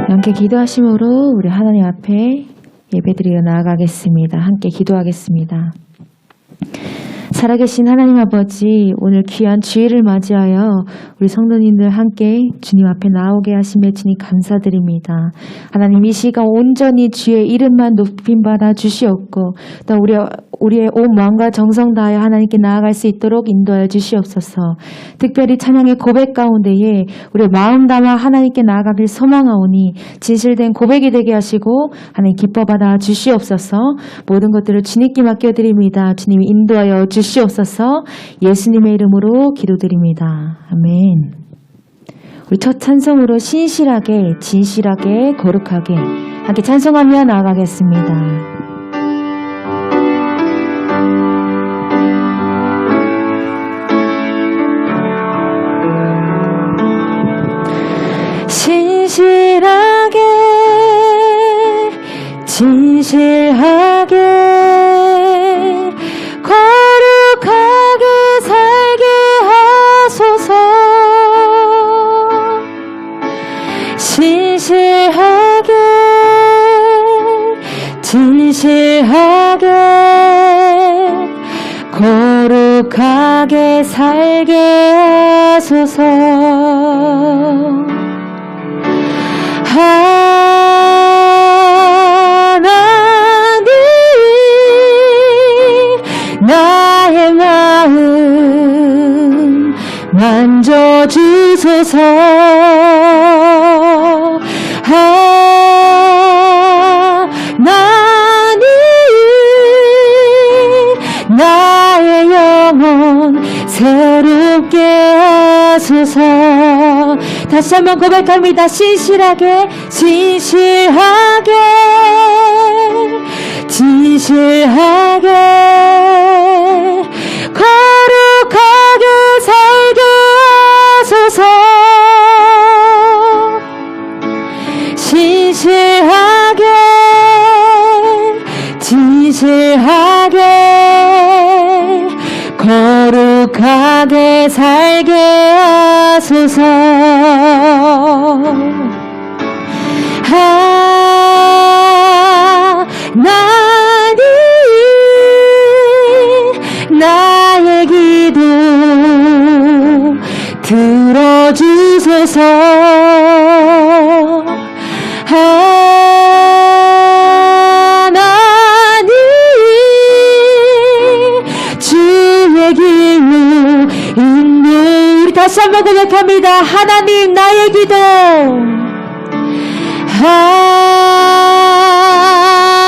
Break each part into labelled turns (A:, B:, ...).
A: 함께 기도하심으로 우리 하나님 앞에 예배드리러 나아가겠습니다. 함께 기도하겠습니다. 살아계신 하나님 아버지, 오늘 귀한 주일을 맞이하여 우리 성도님들 함께 주님 앞에 나오게 하심에 주님 감사드립니다. 하나님, 이 시간 온전히 주의 이름만 높임받아 주시옵고 또 우리의 온 마음과 정성 다하여 하나님께 나아갈 수 있도록 인도하여 주시옵소서. 특별히 찬양의 고백 가운데에 우리의 마음 담아 하나님께 나아가길 소망하오니 진실된 고백이 되게 하시고 하나님 기뻐받아 주시옵소서. 모든 것들을 주님께 맡겨드립니다. 주님이 인도하여 주시옵소서. 예수님의 이름으로 기도드립니다. 아멘. 우리 첫 찬송으로 신실하게, 진실하게, 거룩하게 함께 찬송하며 나아가겠습니다. 신실하게, 진실하게, 거룩하게 살게 하소서. 신실하게, 진실하게, 거룩하게 살게 하소서. 하나님, 나의 마음 만져주소서. 하나님, 나의 영혼 새롭게 하소서. 다시 한번 고백합니다. 신실하게, 진실하게, 진실하게, 거룩하게 살게 하소서. 신실하게, 진실하게, 거룩하게 살게 하소서. 하나님, 나의 기도 들어주소서. 하나님, 주의 길로 인도. 우리 다시 한번 고백합니다. 하나님, 나의 기도.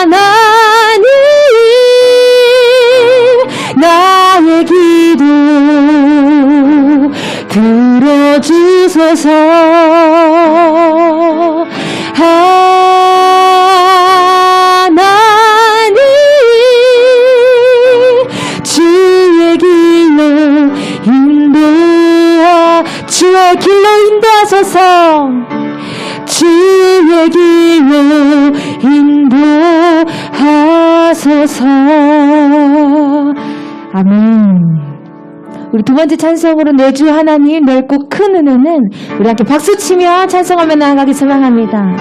A: 하나님, 나의 기도 들어주소서. 하나님, 주의 길로 인도하, 주의 길로 인도하소서. 주의 길로 인도하소서. 아멘. 우리 두 번째 찬송으로 내 주 하나님 넓고 큰 은혜는 우리 함께 박수치며 찬송하며 나아가기 소망합니다.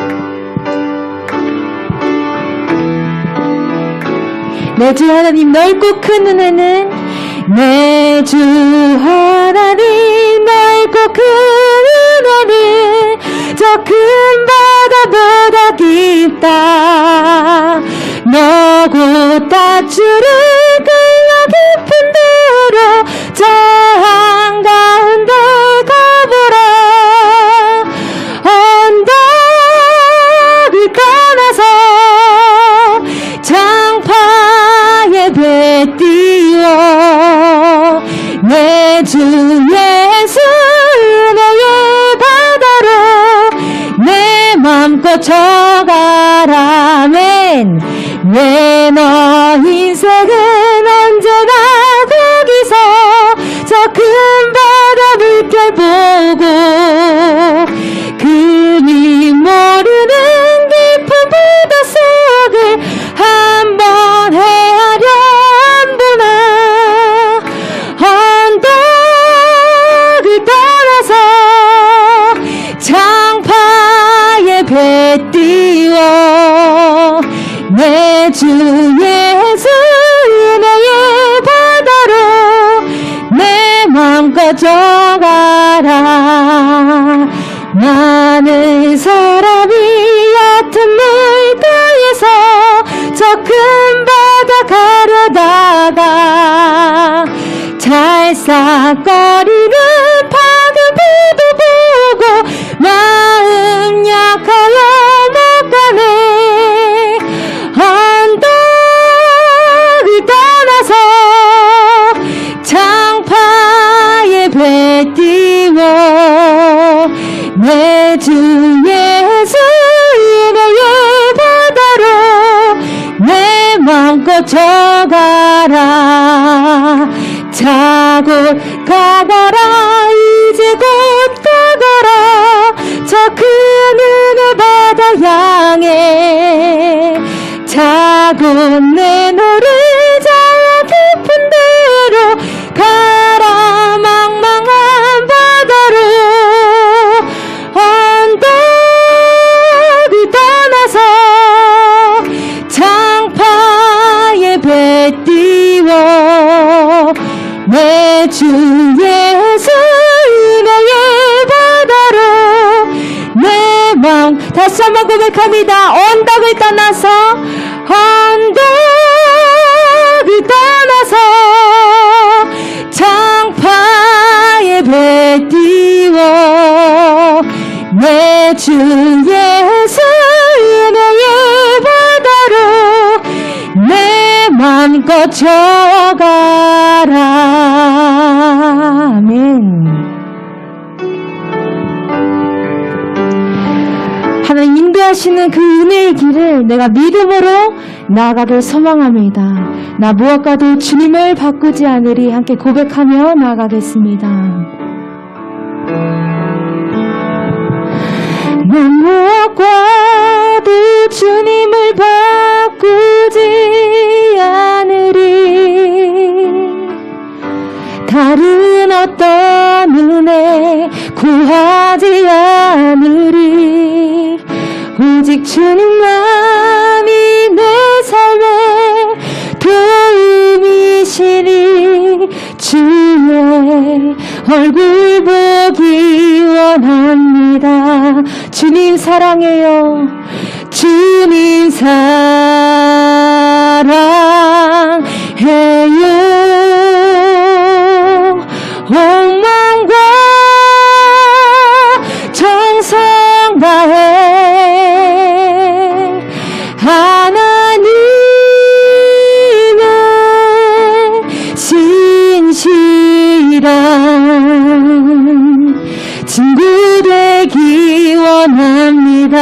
A: 내 주 하나님 넓고 큰 은혜는, 내 주 하나님 넓고 큰 은혜는 저 큰 바다보다 깊다. 너고 땄주를 끌려 깊은 데로 저 한가운데 가보라. 언덕을 떠나서 장파에 배 띄워 내 주 예수 은혜의 바다로 내 맘껏 저가라멘. 내 너 인생은 언제나 거기서 저 큰 바다 물결 보고 그리 모르는 깊은 바닷속을 한번 헤아려 안보나. 언덕을 떠나서 장파에 배 꺼져가라. 많은 사람이 얕은 물가에서 저 큰 바다 가려다가 찰싹거리는 파는 비도 보고 마음 약하여 못 가네. 언덕을 떠나서 장파에 배 띄워 내 주 예수 은혜의 바다로 내 맘껏 져가라. 자 곧 가거라. 이제 곧 가거라. 저 큰 은혜 바다 향해 자 곧 내 노를 자와 깊은 데로 가라. 망망한 바다로 언덕을 떠나서 장파에 배 띄워 내 주 예수 은혜의 바다로 내 마음 다시 한번 고백합니다. 언덕을 떠나서 언덕을 떠나서 장파에 배 띄워 내 주 예수 은혜의 바다로 내 맘껏 져가라. 아멘. 하나님 인도하시는 그 은혜의 길을 내가 믿음으로 나아가길 소망합니다. 나 무엇과도 주님을 바꾸지 않으리. 함께 고백하며 나아가겠습니다. 나 무엇과도 주님을 바꾸지 않으리. 다른 어떤 은혜 구하지 않으리. 오직 주님만이 내 삶의 도움이시니 주의 얼굴 보기 원합니다. 주님 사랑해요. 주님 사랑해요. 엉망과 정성 다해 하나님의 신실한 친구 되기 원합니다.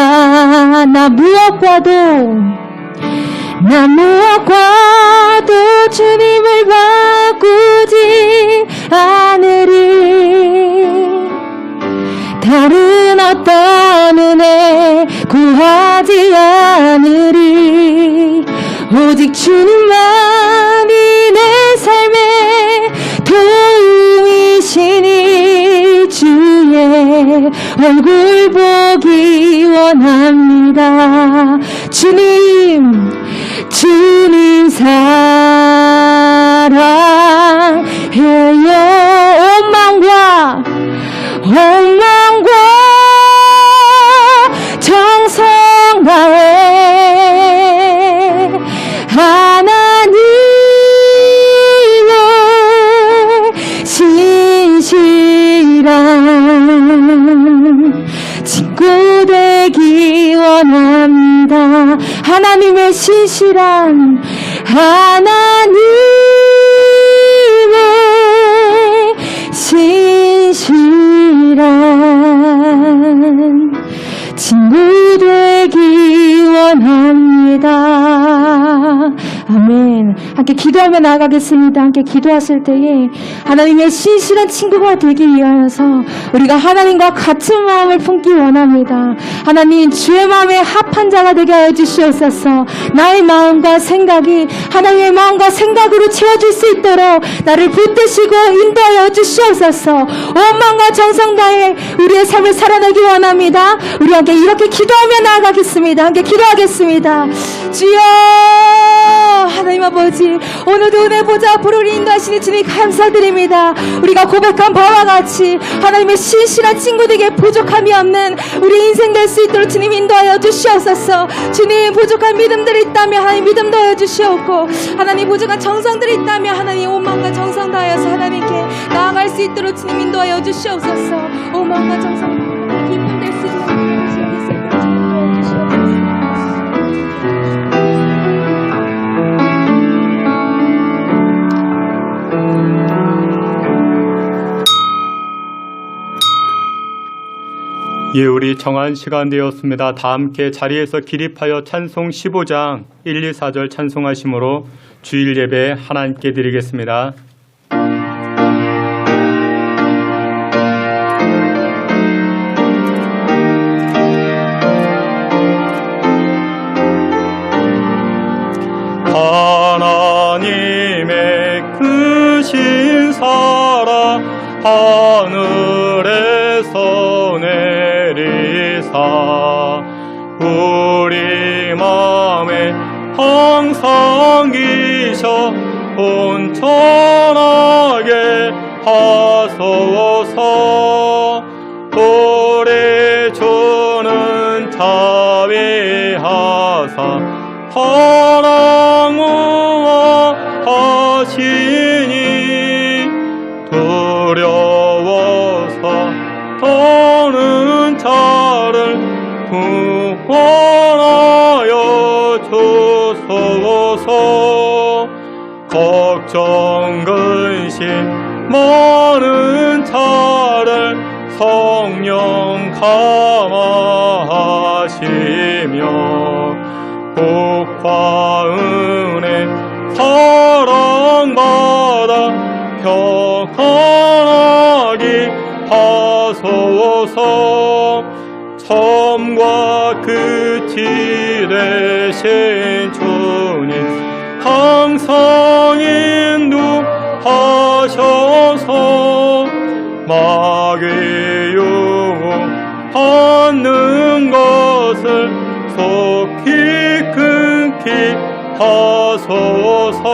A: 나 무엇과도 주님을 바꾸지 않으리. 다른 어떤 은혜 구하지 않으리. 오직 주님만이 내 삶의 도움이시니 주의 얼굴 보기 원합니다. 주님 사랑해요. 엉망과 정성 다해 하나님의 신실한 친구 되기 원합니다. 하나님의 신실한 친구 되기 원합니다. 아멘. 함께 기도하며 나아가겠습니다. 함께 기도하실 때에 하나님의 신실한 친구가 되기 위하여서 우리가 하나님과 같은 마음을 품기 원합니다. 하나님 주의 마음에 합한 자가 되게 하여 주시옵소서. 나의 마음과 생각이 하나님의 마음과 생각으로 채워질 수 있도록 나를 붙드시고 인도하여 주시옵소서. 온 마음과 정성 다해 우리의 삶을 살아내기 원합니다. 우리 함께 이렇게 기도하며 나아가겠습니다. 함께 기도하겠습니다. 주여 하나님 아버지 주님, 오늘도 은혜 보좌 앞으로 우리 인도하시니 주님 감사드립니다. 우리가 고백한 바와 같이 하나님의 신실한 친구들에게 부족함이 없는 우리 인생 될 수 있도록 주님 인도하여 주시옵소서. 주님, 부족한 믿음들이 있다면 하나님 믿음 더하여 주시옵고, 하나님 부족한 정성들이 있다면 하나님 온 마음과 정성 다하여서 하나님께 나아갈 수 있도록 주님 인도하여 주시옵소서. 온 마음과 정성 다하여 기쁨 될 수 있도록
B: 예, 우리 정한 시간 되었습니다. 다 함께 자리에서 기립하여 찬송 15장 1, 2, 4절 찬송하심으로 주일 예배 하나님께 드리겠습니다. 하나님의 크신 사랑 하늘에서 내리사 우리 마음에 항상 계셔 온전하게 하소서. 우리 주는 자비하사 사랑으로 하시니 두려워서 떠는 자를 구원하여 주소서. 걱정 근심 많은 자를 성령 감화하시며 복과 은혜 사랑받아 평안하게 하소서. 처음과 끝이 되신 주님 항상 인도하셔서 마귀 유혹하는 것을 속히 끊기 하소서.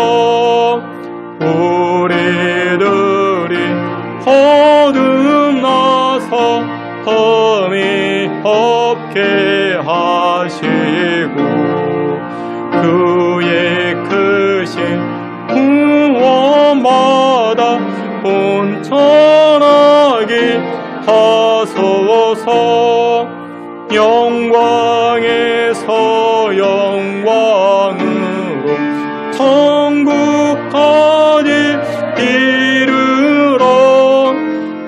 B: 우리들이 거듭나서 흠이 없게 하시고 그의 크신 구원받아 온전하게 하소서. 영광에서 영광으로 천국까지 이르러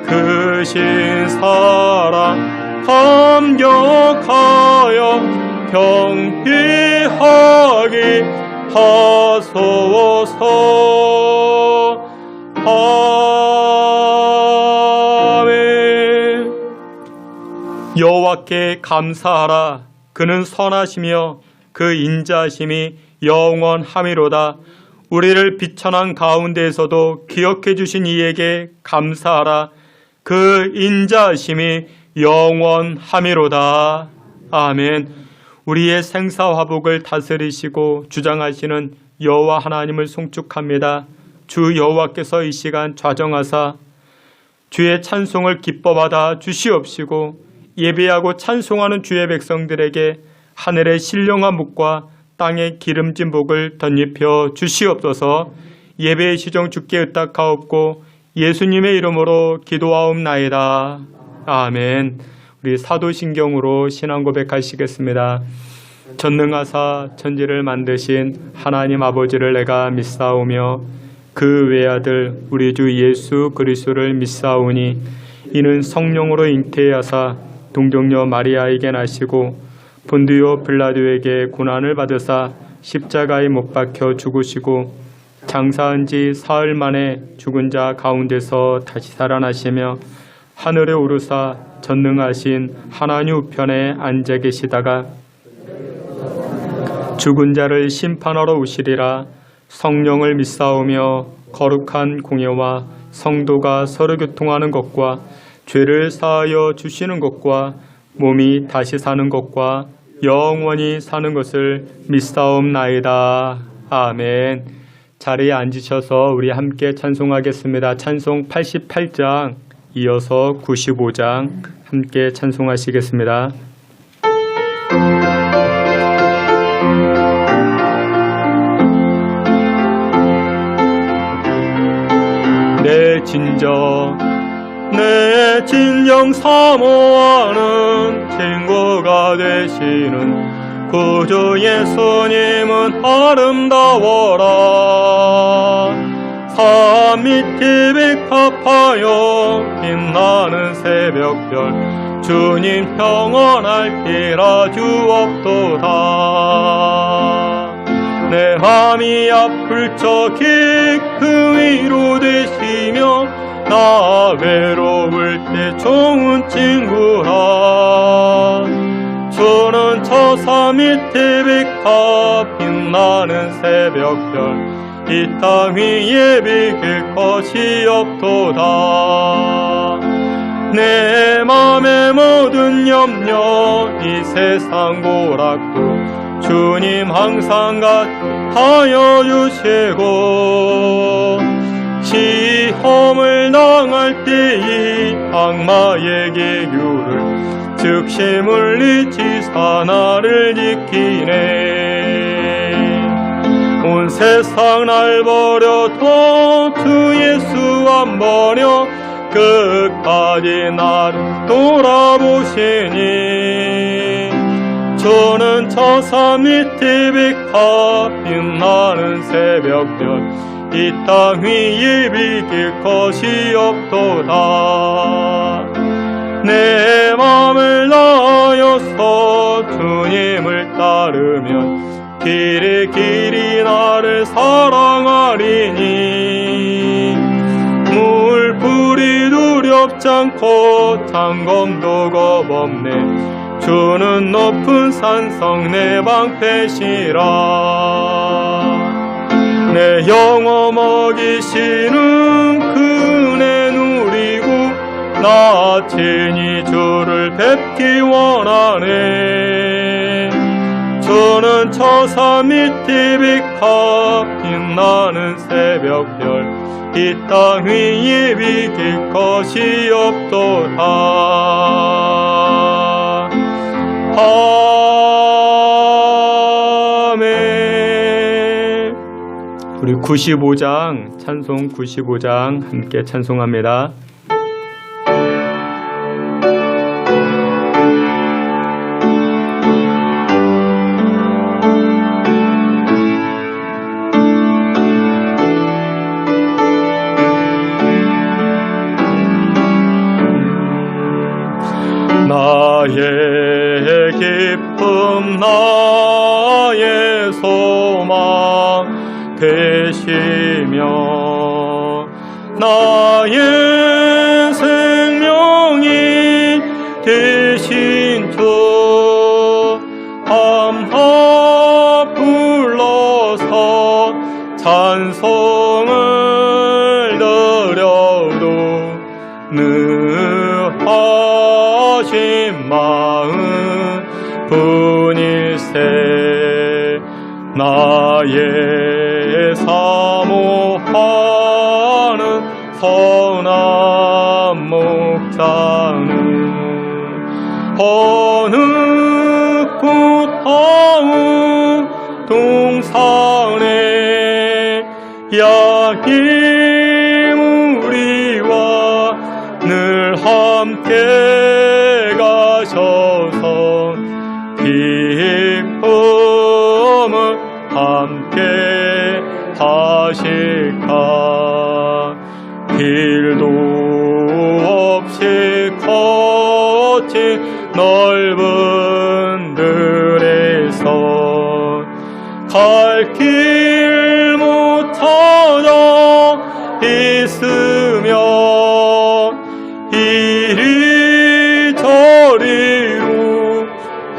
B: 크신 사랑 감격하여 경배하게 하소서. 아멘. 여호와께 감사하라. 그는 선하시며 그 인자하심이 영원하미로다. 우리를 비천한 가운데에서도 기억해 주신 이에게 감사하라. 그 인자하심이 영원하미로다. 아멘. 우리의 생사화복을 다스리시고 주장하시는 여호와 하나님을 송축합니다. 주 여호와께서 이 시간 좌정하사 주의 찬송을 기뻐받아 주시옵시고 예배하고 찬송하는 주의 백성들에게 하늘의 신령한 묵과 땅의 기름진 복을 덧입혀 주시옵소서. 예배의 시종 주께 의탁하옵고 예수님의 이름으로 기도하옵나이다. 아멘. 우리 사도신경으로 신앙 고백하시겠습니다. 전능하사 천지를 만드신 하나님 아버지를 내가 믿사오며 그 외아들 우리 주 예수 그리스도를 믿사오니 이는 성령으로 잉태하사 동정녀 마리아에게 나시고 본디오 빌라도에게 고난을 받으사 십자가에 못 박혀 죽으시고 장사한 지 사흘 만에 죽은 자 가운데서 다시 살아나시며 하늘에 오르사 전능하신 하나님 우편에 앉아 계시다가 죽은 자를 심판하러 오시리라. 성령을 믿사오며 거룩한 공예와 성도가 서로 교통하는 것과 죄를 사하여 주시는 것과 몸이 다시 사는 것과 영원히 사는 것을 믿사옵나이다. 아멘. 자리에 앉으셔서 우리 함께 찬송하겠습니다. 찬송 88장 이어서 95장 함께 찬송하시겠습니다. 내 진정 사모하는 친구가 되시는 구주 예수님은 아름다워라. 산 밑이 백합하여 빛나는 새벽별 주님 평안할지라 주옵소서. 내 맘이 아플 적에 그 위로 되시며 나 외로울 때 좋은 친구라. 주는 저 산 밑에 백합 빛나는 새벽별 이 땅 위에 비길 것이 없도다. 내 맘의 모든 염려 이 세상 고락도 주님 항상 같하여 주시고 시험을 당할 때 이 악마의 계교를 즉시 물리치사 나를 지키네. 온 세상 날 버려도 주 예수 안 버려 끝까지 나를 돌아보시니. 주는 저 산 밑에 백합 빛나는 새벽별 이 땅 위에 비길 것이 없도다. 내 맘을 다하여서 주님을 따르면 길이 길이 나를 사랑하리니. 물불이 두렵지 않고 장검도 겁없네. 주는 높은 산성 내 방패시라. 내 영혼 먹이시는 그 은혜 누리고 나 친히 주를 뵙기 원하네. 주는 저 산 밑에 백합 빛나는 새벽별 이 땅 위에 비길 것이 없도다. 아멘. 우리 95장 찬송 95장 함께 찬송합니다. 나의 기쁨 나의 소망 되시며 나의 생명이 되신 주 함께 불러서 찬송을 드려도 하신 마음 분일세. 나의 사모하는 선한 목자는 어느 꽃다운 동산에 양이 우리와 늘 함께 가셔서 기쁨을 함께 하실까. 길도 없이 거친 넓은 들에서 갈 길 못 찾아 있으며 이리저리로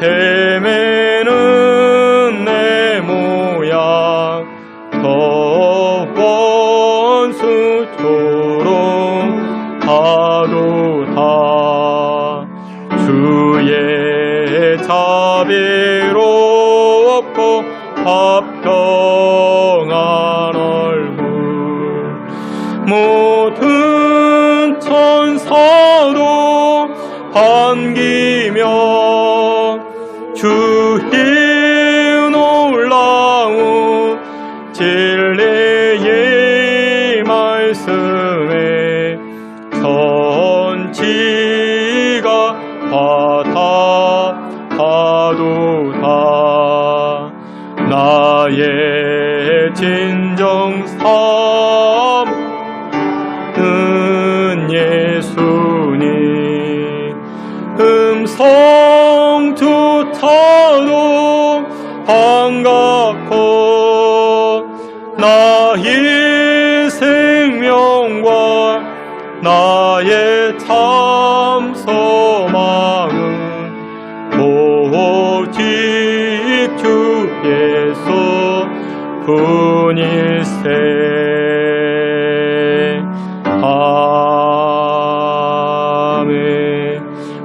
B: 헤매는 내 모양 더 원수처럼 하도다. 주의 자비롭고 화평한 얼굴 모든 천사도 반기며 주의 놀라운 진리의 말씀에 천지가 받아가도다. 나의 진정삼은 예수님. 음성조차도 반갑고 나의 생명과 나의 참 소망은 오직 주 예수 분일세. 아멘.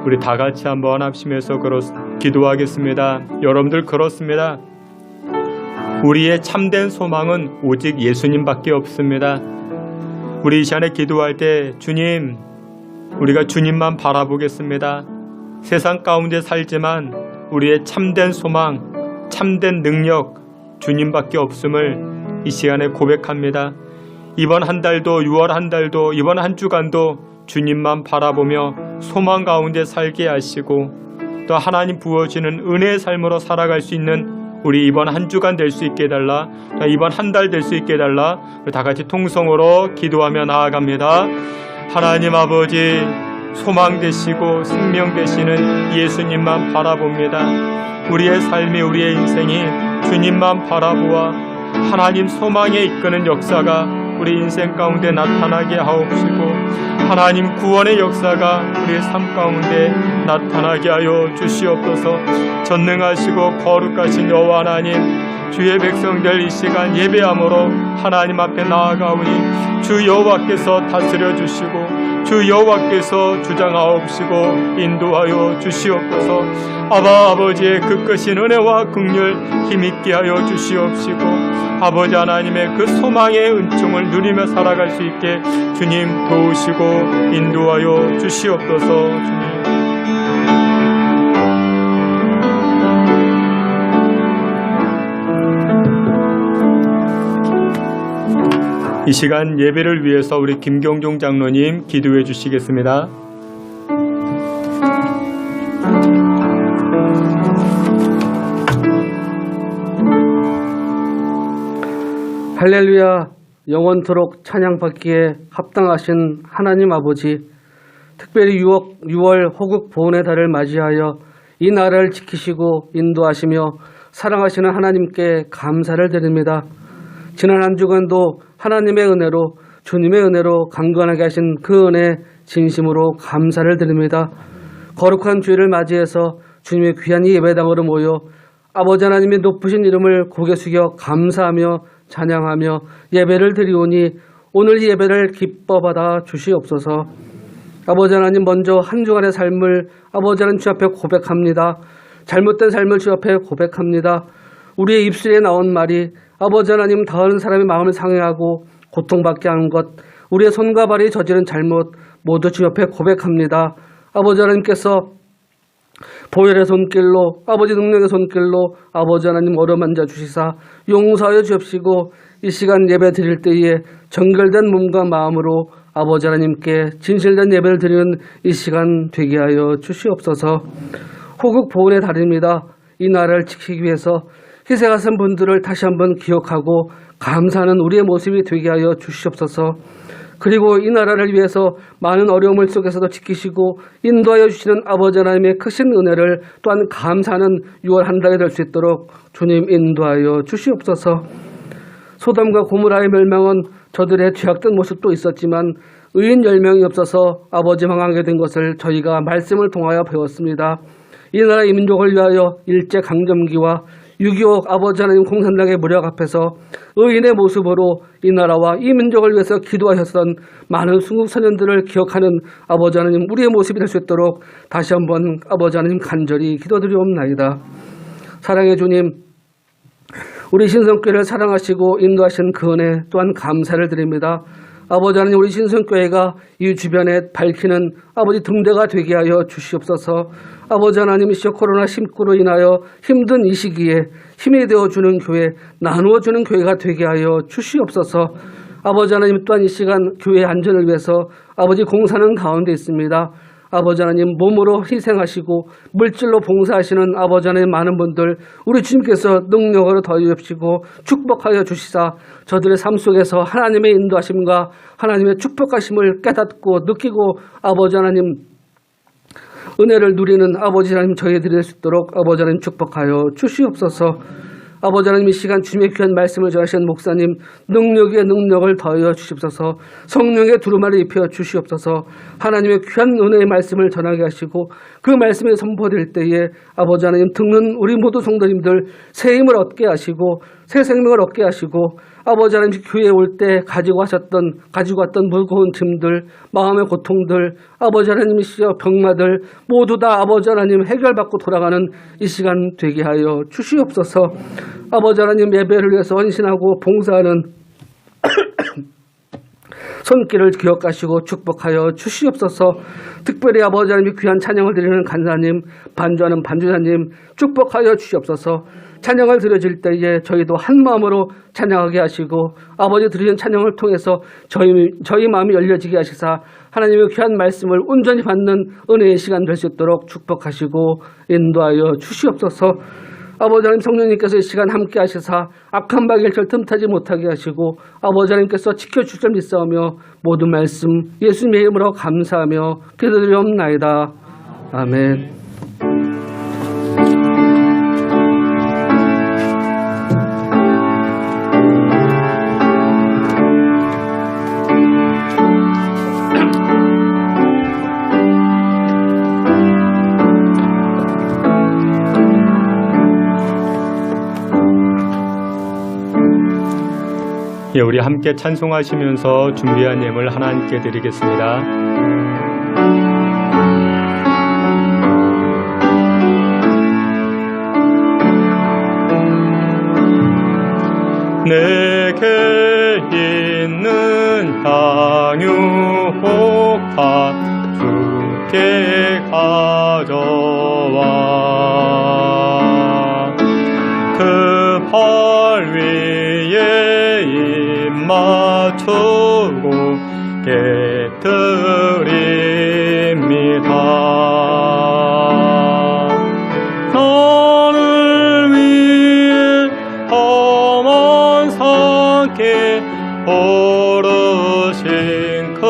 B: 우리 다 같이 한번 합심해서 기도하겠습니다. 여러분들 그렇습니다. 우리의 참된 소망은 오직 예수님밖에 없습니다. 우리 이 시간에 기도할 때 주님, 우리가 주님만 바라보겠습니다. 세상 가운데 살지만 우리의 참된 소망, 참된 능력 주님밖에 없음을 이 시간에 고백합니다. 이번 한 달도, 6월 한 달도, 이번 한 주간도 주님만 바라보며 소망 가운데 살게 하시고 또 하나님 부어주는 은혜의 삶으로 살아갈 수 있는 우리 이번 한 주간 될 수 있게 해달라, 이번 한 달 될 수 있게 해달라. 우리 다 같이 통성으로 기도하며 나아갑니다. 하나님 아버지, 소망 되시고 생명 되시는 예수님만 바라봅니다. 우리의 삶이, 우리의 인생이 주님만 바라보아 하나님 소망에 이끄는 역사가 우리 인생 가운데 나타나게 하옵시고 하나님 구원의 역사가 우리의 삶 가운데 나타나게 하여 주시옵소서. 전능하시고 거룩하신 여호와 하나님, 주의 백성들 이 시간 예배함으로 하나님 앞에 나아가오니 주 여호와께서 다스려 주시고 주 여호와께서 주장하옵시고 인도하여 주시옵소서. 아버지의 그 크신 은혜와 긍휼 힘있게 하여 주시옵시고 아버지 하나님의 그 소망의 은총을 누리며 살아갈 수 있게 주님 도우시고 인도하여 주시옵소서. 주님. 이 시간 예배를 위해서 우리 김경종 장로님 기도해 주시겠습니다.
C: 할렐루야. 영원토록 찬양받기에 합당하신 하나님 아버지, 특별히 6월 호국 보훈의 달을 맞이하여 이 나라를 지키시고 인도하시며 사랑하시는 하나님께 감사를 드립니다. 지난 한 주간도 하나님의 은혜로, 주님의 은혜로 강건하게 하신 그 은혜 진심으로 감사를 드립니다. 거룩한 주일을 맞이해서 주님의 귀한 이 예배당으로 모여 아버지 하나님의 높으신 이름을 고개 숙여 감사하며 찬양하며 예배를 드리오니 오늘 이 예배를 기뻐 받아 주시옵소서. 아버지 하나님, 먼저 한 주간의 삶을 아버지 하나님 주 앞에 고백합니다. 잘못된 삶을 주 앞에 고백합니다. 우리의 입술에 나온 말이 아버지 하나님 다른 사람의 마음을 상해하고 고통받게 하는 것, 우리의 손과 발이 저지른 잘못 모두 주 옆에 고백합니다. 아버지 하나님께서 보혈의 손길로, 아버지 능력의 손길로 아버지 하나님 어루만져 주시사 용서하여 주옵시고 이 시간 예배 드릴 때에 정결된 몸과 마음으로 아버지 하나님께 진실된 예배를 드리는 이 시간 되게 하여 주시옵소서. 호국 보훈의 달입니다. 이 나라를 지키기 위해서 희생하신 분들을 다시 한번 기억하고 감사하는 우리의 모습이 되게 하여 주시옵소서. 그리고 이 나라를 위해서 많은 어려움을 속에서도 지키시고 인도하여 주시는 아버지 하나님의 크신 은혜를 또한 감사하는 6월 한 달이 될 수 있도록 주님 인도하여 주시옵소서. 소돔과 고모라의 멸망은 저들의 죄악된 모습도 있었지만 의인 10명이 없어서 아버지 망하게 된 것을 저희가 말씀을 통하여 배웠습니다. 이 나라 이 민족을 위하여 일제강점기와 6.25 아버지 하나님 공산당의 무력 앞에서 의인의 모습으로 이 나라와 이 민족을 위해서 기도하셨던 많은 순국 선현들을 기억하는 아버지 하나님, 우리의 모습이 될 수 있도록 다시 한번 아버지 하나님 간절히 기도드리옵나이다. 사랑의 주님, 우리 신성교회를 사랑하시고 인도하신 그 은혜 또한 감사를 드립니다. 아버지 하나님, 우리 신성교회가 이 주변에 밝히는 아버지 등대가 되게 하여 주시옵소서. 아버지 하나님, 시여 코로나19로 인하여 힘든 이 시기에 힘이 되어주는 교회, 나누어주는 교회가 되게 하여 주시옵소서. 아버지 하나님, 또한 이 시간 교회 안전을 위해서 아버지 공사는 가운데 있습니다. 아버지 하나님, 몸으로 희생하시고 물질로 봉사하시는 아버지 하나님, 많은 분들 우리 주님께서 능력으로 더해주시고 축복하여 주시사 저들의 삶 속에서 하나님의 인도하심과 하나님의 축복하심을 깨닫고 느끼고 아버지 하나님 은혜를 누리는 아버지 하나님 저희들이 될 수 있도록 아버지 하나님 축복하여 주시옵소서. 아버지 하나님, 이 시간 주님의 귀한 말씀을 전하시는 목사님 능력에 능력을 더하여 주시옵소서. 성령의 두루마를 입혀 주시옵소서. 하나님의 귀한 은혜의 말씀을 전하게 하시고 그 말씀이 선포될 때에 아버지 하나님 듣는 우리 모두 성도님들 새 힘을 얻게 하시고 새 생명을 얻게 하시고 아버지 하나님 교회에 올 때 가지고 왔던 무거운 짐들, 마음의 고통들, 아버지 하나님이시여 병마들 모두 다 아버지 하나님 해결받고 돌아가는 이 시간 되게 하여 주시옵소서. 아버지 하나님, 예배를 위해서 헌신하고 봉사하는 손길을 기억하시고 축복하여 주시옵소서. 특별히 아버지 하나님 귀한 찬양을 드리는 간사님, 반주하는 반주사님 축복하여 주시옵소서. 찬양을 드려질 때에 저희도 한 마음으로 찬양하게 하시고 아버지 드리는 찬양을 통해서 저희 마음이 열려지게 하시사 하나님의 귀한 말씀을 온전히 받는 은혜의 시간 될 수 있도록 축복하시고 인도하여 주시옵소서. 아버지 하나님, 성령님께서 이 시간 함께 하시사 악한 박일절 틈타지 못하게 하시고 아버지 하나님께서 지켜주실 줄 믿사오며 모든 말씀 예수님의 이름으로 감사하며 기도드리옵나이다. 아멘.
B: 예, 우리 함께 찬송하시면서 준비한 예물 하나님께 드리겠습니다. 내게 있는 향유 혹한 주께 가져와 그 팔 위에 입 맞추고 깨뜨립니다. 나를 위해 험한 산길 오르신 그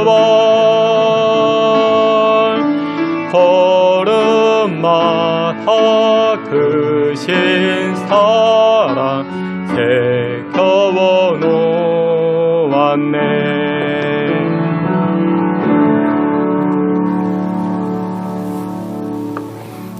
B: 발 걸음마다 크신 사랑 새겨워 놓았네.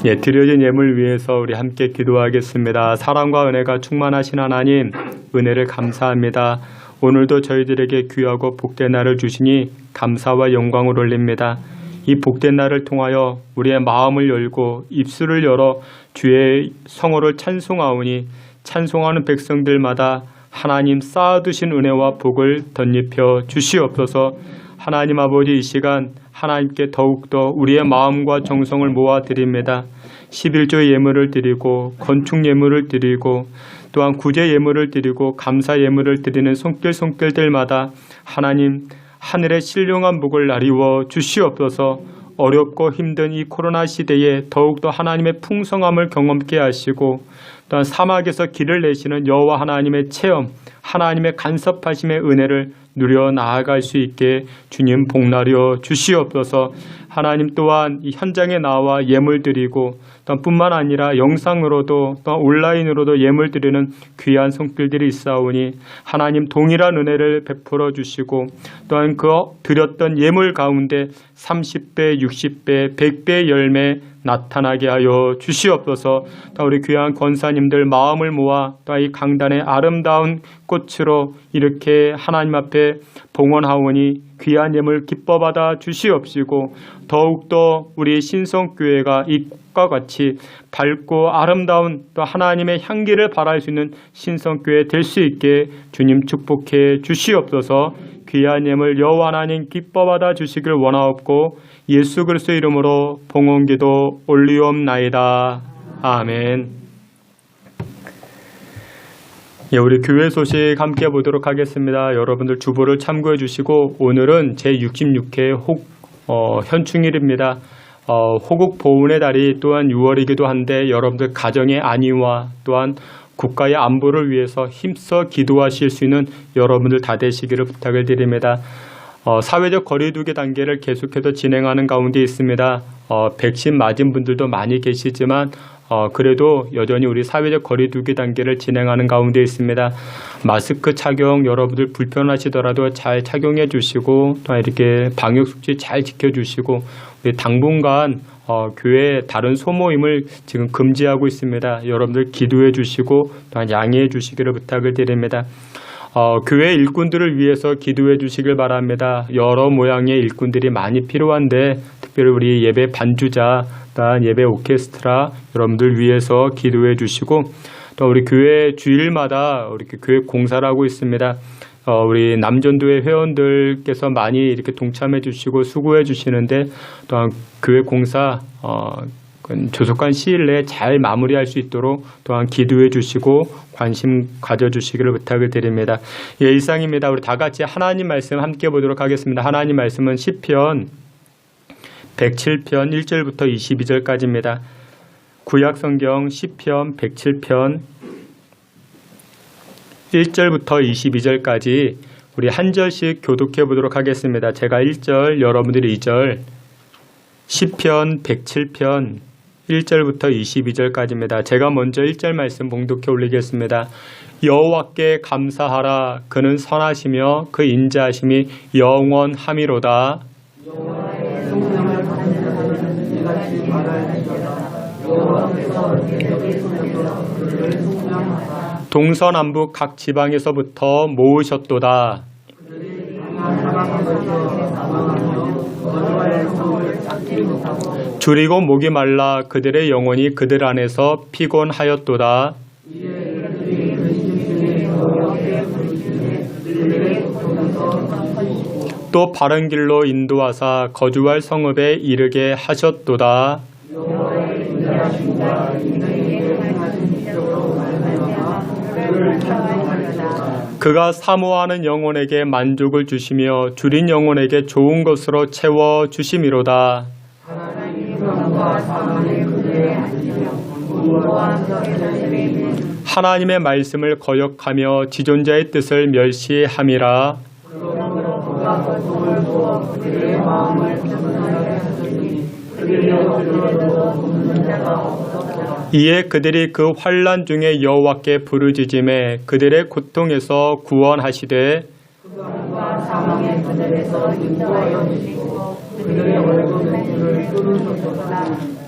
B: 예, 드려진 예물 위해서 우리 함께 기도하겠습니다. 사랑과 은혜가 충만하신 하나님, 은혜를 감사합니다. 오늘도 저희들에게 귀하고 복된 날을 주시니 감사와 영광을 올립니다. 이 복된 날을 통하여 우리의 마음을 열고 입술을 열어 주의 성호를 찬송하오니 찬송하는 백성들마다 하나님 쌓아두신 은혜와 복을 덧입혀 주시옵소서. 하나님 아버지, 이 시간 하나님께 더욱더 우리의 마음과 정성을 모아드립니다. 11조 예물을 드리고 건축 예물을 드리고 또한 구제 예물을 드리고 감사 예물을 드리는 손길들마다 하나님 하늘의 신령한 복을 나리워 주시옵소서. 어렵고 힘든 이 코로나 시대에 더욱더 하나님의 풍성함을 경험케 하시고 또한 사막에서 길을 내시는 여호와 하나님의 체험, 하나님의 간섭하심의 은혜를 누려 나아갈 수 있게 주님 복나려 주시옵소서. 하나님 또한 이 현장에 나와 예물 드리고 또한 뿐만 아니라 영상으로도 또한 온라인으로도 예물 드리는 귀한 손길들이 있사오니 하나님 동일한 은혜를 베풀어 주시고 또한 그 드렸던 예물 가운데 30배, 60배, 100배의 열매 나타나게 하여 주시옵소서. 또 우리 귀한 권사님들 마음을 모아 또 이 강단의 아름다운 꽃으로 이렇게 하나님 앞에 봉헌하오니 귀한 예물 기뻐 받아 주시옵시고 더욱더 우리 신성교회가 이 꽃과 같이 밝고 아름다운 또 하나님의 향기를 발할 수 있는 신성교회 될 수 있게 주님 축복해 주시옵소서. 귀한 예물 여호와 하나님 기뻐 받아 주시길 원하옵고 예수 그리스도의 이름으로 봉헌기도 올리옵나이다. 아멘. 예, 우리 교회 소식 함께 보도록 하겠습니다. 여러분들 주보를 참고해 주시고 오늘은 제66회 현충일입니다. 호국 보훈의 달이 또한 6월이기도 한데 여러분들 가정의 안위와 또한 국가의 안보를 위해서 힘써 기도하실 수 있는 여러분들 다 되시기를 부탁을 드립니다. 사회적 거리두기 단계를 계속해서 진행하는 가운데 있습니다. 백신 맞은 분들도 많이 계시지만 그래도 여전히 우리 사회적 거리두기 단계를 진행하는 가운데 있습니다. 마스크 착용 여러분들 불편하시더라도 잘 착용해 주시고 또 이렇게 방역 수칙 잘 지켜주시고 우리 당분간 교회 다른 소모임을 지금 금지하고 있습니다. 여러분들 기도해 주시고 또한 양해해 주시기를 부탁을 드립니다. 교회 일꾼들을 위해서 기도해 주시길 바랍니다. 여러 모양의 일꾼들이 많이 필요한데 특별히 우리 예배 반주자, 또한 예배 오케스트라 여러분들 위해서 기도해 주시고 또 우리 교회 주일마다 이렇게 교회 공사를 하고 있습니다. 우리 남전도회 회원들께서 많이 이렇게 동참해 주시고 수고해 주시는데 또한 교회 공사 조속한 시일 내에 잘 마무리할 수 있도록 또한 기도해 주시고 관심 가져주시기를 부탁을 드립니다. 예, 이상입니다. 우리 다 같이 하나님 말씀 함께 보도록 하겠습니다. 하나님 말씀은 시편 107편 1절부터 22절까지입니다. 구약성경 시편 107편 1절부터 22절까지 우리 한 절씩 교독해 보도록 하겠습니다. 제가 1절, 여러분들이 2절, 시편 107편 1절부터 22절까지입니다. 제가 먼저 1절 말씀 봉독해 올리겠습니다. 여호와께 감사하라. 그는 선하시며 그 인자하심이 영원함이로다. 동서남북 각 지방에서부터 모으셨도다. 줄이고 목이 말라 그들의 영혼이 그들 안에서 피곤하였도다. 또 바른 길로 인도하사 거주할 성읍에 이르게 하셨도다. 그가 사모하는 영혼에게 만족을 주시며 줄인 영혼에게 좋은 것으로 채워 주심이로다. 하나님의 말씀을 거역하며 지존자의 뜻을 멸시함이라. 이에 그들이 그 환난 중에 여호와께 부르짖음에 그들의 고통에서 구원하시되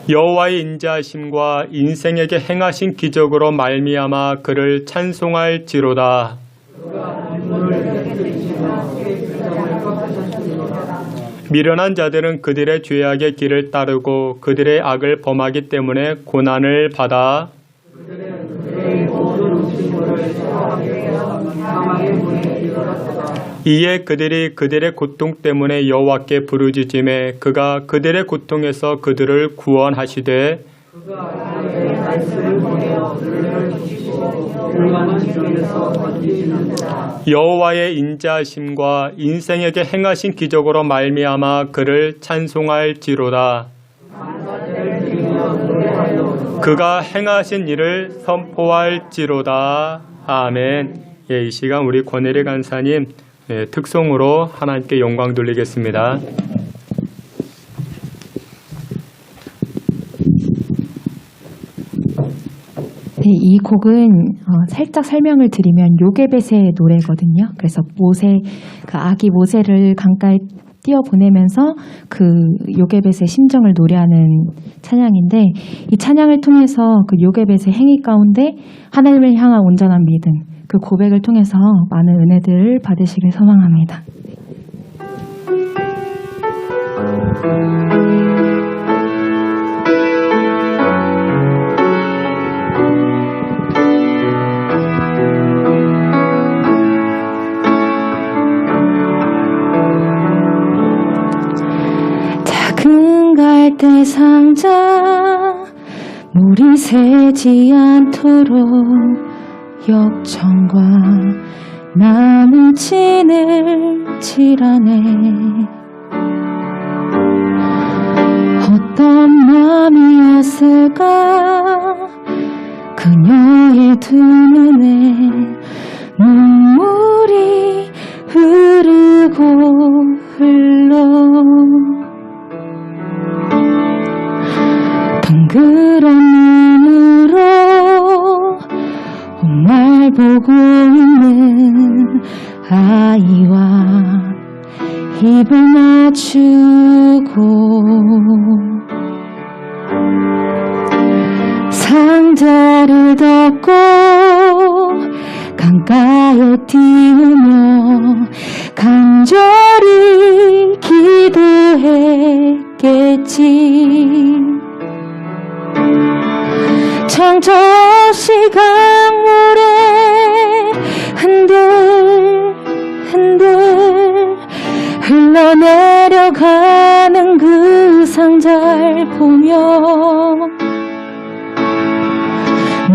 B: 여호와의 인자하심과 인생에게 행하신 기적으로 말미암아 그를 찬송할지로다. 미련한 자들은 그들의 죄악의 길을 따르고 그들의 악을 범하기 때문에 고난을 받아 이에 그들이 그들의 고통 때문에 여호와께 부르짖음에 그가 그들의 고통에서 그들을 구원하시되 여호와의 인자하심과 인생에게 행하신 기적으로 말미암아 그를 찬송할지로다. 그가 행하신 일을 선포할지로다. 아멘. 예, 이 시간 우리 권혜리 간사님 특송으로 하나님께 영광 돌리겠습니다.
A: 네, 이 곡은 살짝 설명을 드리면 요게벳의 노래거든요. 그래서 모세, 그 아기 모세를 강가에 뛰어보내면서 그 요게벳의 심정을 노래하는 찬양인데 이 찬양을 통해서 그 요게벳의 행위 가운데 하나님을 향한 온전한 믿음, 그 고백을 통해서 많은 은혜들을 받으시길 소망합니다. 때 상자 물이 새지 않도록 역청과 나무 진을 칠하네. 어떤 마음이었을까 그녀의 두 눈에 눈물이 흐르고 흘러 덩그런 눈으로 날 보고 있는 아이와 입을 맞추고 상자를 덮고 강가에 띄우며 간절히 기도했겠지. 청천시 강물에 흔들흔들 흘러내려가는 그 상자를 보며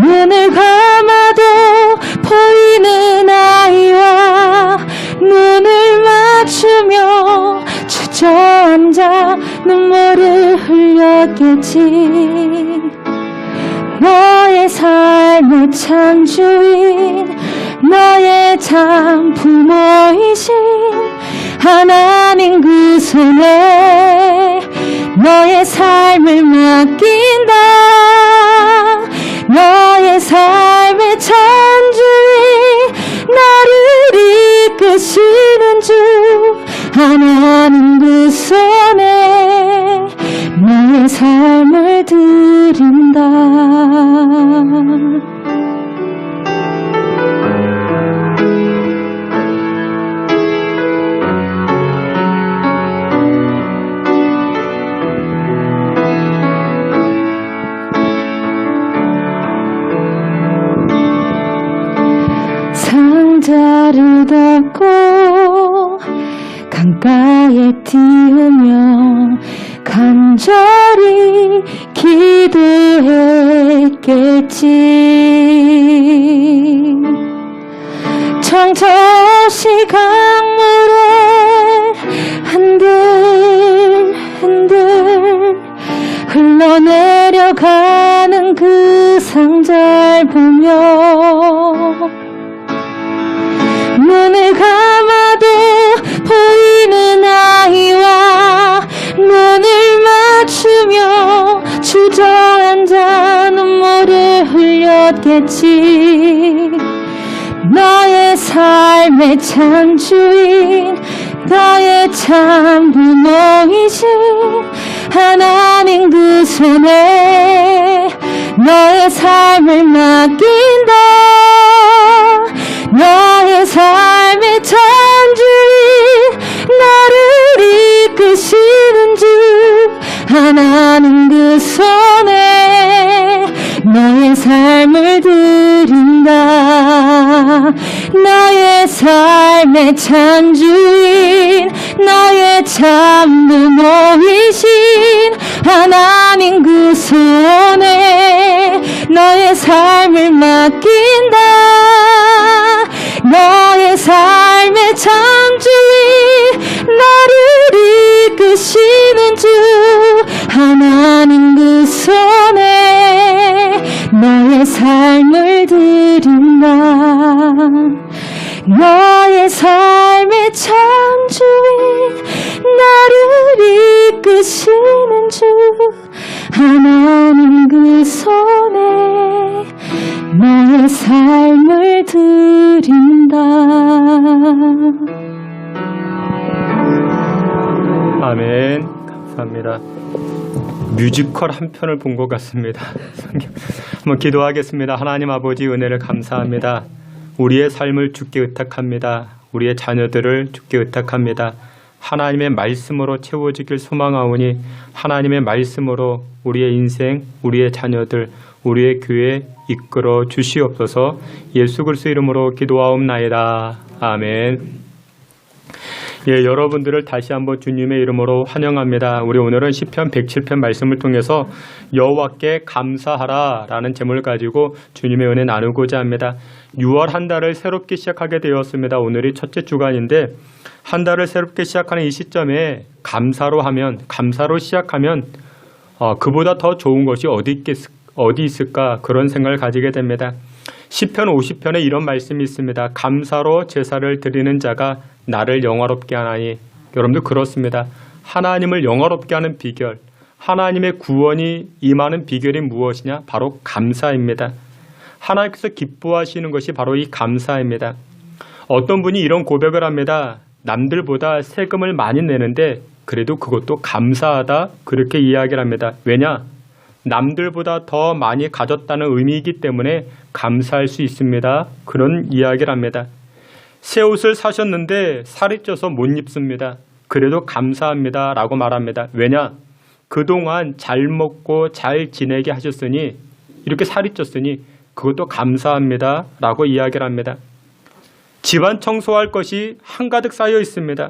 A: 눈을 감아도 보이는 아이와 눈을 맞추며 주저앉아 눈물을 흘렸겠지. 너의 삶의 참 주인 너의 참 부모이신 하나님 그 손에 너의 삶을 맡긴다. 너의 삶의 참 주인 나를 이끄시는 주 하나님 그 손에 너의 삶을 드린다. 상자를 덮고 강가에 띄우며 간절히 기도했겠지. 청천시 강물에 흔들흔들 흘러내려가는 그 상자를 보며 눈을 감아도 보이는 아이와 눈을 맞추며 주저앉아 눈물을 흘렸겠지. 너의 삶의 참 주인 너의 참 부모이신 하나님 그 손에 너의 삶을 맡긴다. 너의 삶의 참 주인 나를 이끄시는 주 하나님 그 손에 너의 삶을 드린다. 너의 삶의 참 주인 너의 참 부모이신 하나님 그 손에 너의 삶을 맡긴다. 너의 삶의 참 주인 나를 이끄시는 주 하나님 그 손에 너의 삶을 드린다. 너의 삶의 참 주인 나를 이끄시는 주 하나님 그 손에 너의 삶을 드린다.
B: 아멘. 감사합니다. 뮤지컬 한 편을 본 것 같습니다. 한번 기도하겠습니다. 하나님 아버지 은혜를 감사합니다. 우리의 삶을 주께 의탁합니다. 우리의 자녀들을 주께 의탁합니다. 하나님의 말씀으로 채워지길 소망하오니 하나님의 말씀으로 우리의 인생, 우리의 자녀들, 우리의 교회 이끌어 주시옵소서. 예수 그리스도 이름으로 기도하옵나이다. 아멘. 예, 여러분들을 다시 한번 주님의 이름으로 환영합니다. 우리 오늘은 시편 107편 말씀을 통해서 여호와께 감사하라라는 제목을 가지고 주님의 은혜 나누고자 합니다. 6월 한 달을 새롭게 시작하게 되었습니다. 오늘이 첫째 주간인데 한 달을 새롭게 시작하는 이 시점에 감사로 시작하면 그보다 더 좋은 것이 어디 있을까 그런 생각을 가지게 됩니다. 시편 50편에 이런 말씀이 있습니다. 감사로 제사를 드리는 자가 나를 영화롭게 하나니. 여러분들 그렇습니다. 하나님을 영화롭게 하는 비결, 하나님의 구원이 임하는 비결이 무엇이냐? 바로 감사입니다. 하나님께서 기뻐하시는 것이 바로 이 감사입니다. 어떤 분이 이런 고백을 합니다. 남들보다 세금을 많이 내는데 그래도 그것도 감사하다 그렇게 이야기를 합니다. 왜냐? 남들보다 더 많이 가졌다는 의미이기 때문에 감사할 수 있습니다. 그런 이야기를 합니다. 새 옷을 사셨는데 살이 쪄서 못 입습니다. 그래도 감사합니다 라고 말합니다. 왜냐? 그동안 잘 먹고 잘 지내게 하셨으니 이렇게 살이 쪘으니 그것도 감사합니다 라고 이야기를 합니다. 집안 청소할 것이 한가득 쌓여 있습니다.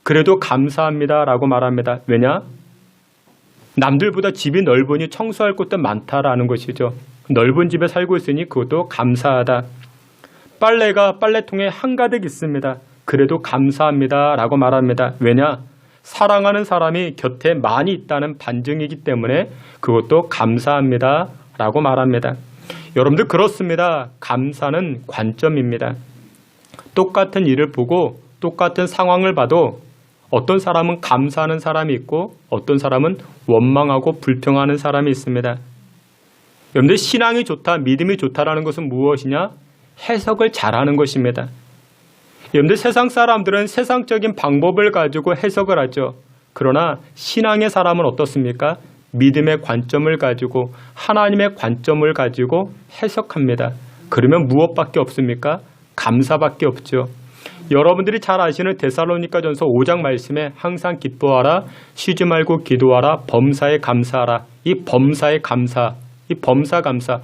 B: 그래도 감사합니다 라고 말합니다. 왜냐? 남들보다 집이 넓으니 청소할 곳도 많다라는 것이죠. 넓은 집에 살고 있으니 그것도 감사하다. 빨래가 빨래통에 한가득 있습니다. 그래도 감사합니다 라고 말합니다. 왜냐? 사랑하는 사람이 곁에 많이 있다는 반증이기 때문에 그것도 감사합니다 라고 말합니다. 여러분들 그렇습니다. 감사는 관점입니다. 똑같은 일을 보고 똑같은 상황을 봐도 어떤 사람은 감사하는 사람이 있고 어떤 사람은 원망하고 불평하는 사람이 있습니다. 여러분들 신앙이 좋다, 믿음이 좋다라는 것은 무엇이냐? 해석을 잘하는 것입니다. 여러분들 세상 사람들은 세상적인 방법을 가지고 해석을 하죠. 그러나 신앙의 사람은 어떻습니까? 믿음의 관점을 가지고 하나님의 관점을 가지고 해석합니다. 그러면 무엇밖에 없습니까? 감사밖에 없죠. 여러분들이 잘 아시는 데살로니가전서 5장 말씀에 항상 기뻐하라, 쉬지 말고 기도하라, 범사에 감사하라. 이 범사 감사.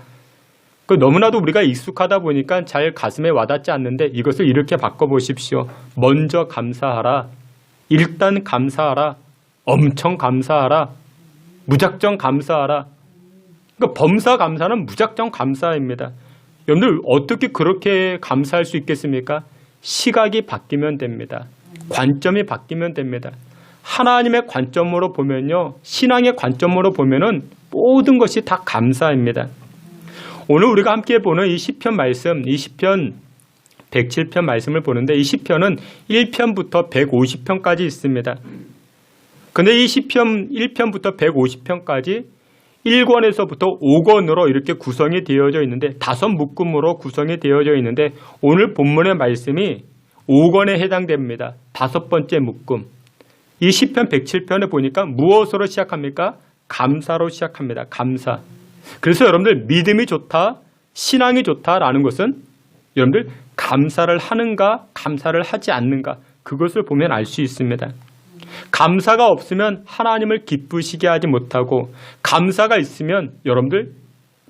B: 너무나도 우리가 익숙하다 보니까 잘 가슴에 와닿지 않는데 이것을 이렇게 바꿔보십시오. 먼저 감사하라, 일단 감사하라, 엄청 감사하라, 무작정 감사하라. 그러니까 범사 감사는 무작정 감사입니다. 여러분들 어떻게 그렇게 감사할 수 있겠습니까? 시각이 바뀌면 됩니다. 관점이 바뀌면 됩니다. 하나님의 관점으로 보면요, 신앙의 관점으로 보면은 모든 것이 다 감사입니다. 오늘 우리가 함께 보는 이 시편 말씀, 이 시편 107편 말씀을 보는데 이 시편은 1편부터 150편까지 있습니다. 근데 이 시편 1편부터 150편까지 1권에서부터 5권으로 이렇게 구성이 되어져 있는데 5묶음으로 구성이 되어져 있는데 오늘 본문의 말씀이 5권에 해당됩니다. 5번째 묶음. 이 시편 107편에 보니까 무엇으로 시작합니까? 감사로 시작합니다. 감사. 그래서 여러분들 믿음이 좋다, 신앙이 좋다라는 것은 여러분들 감사를 하는가, 감사를 하지 않는가 그것을 보면 알 수 있습니다. 감사가 없으면 하나님을 기쁘시게 하지 못하고 감사가 있으면 여러분들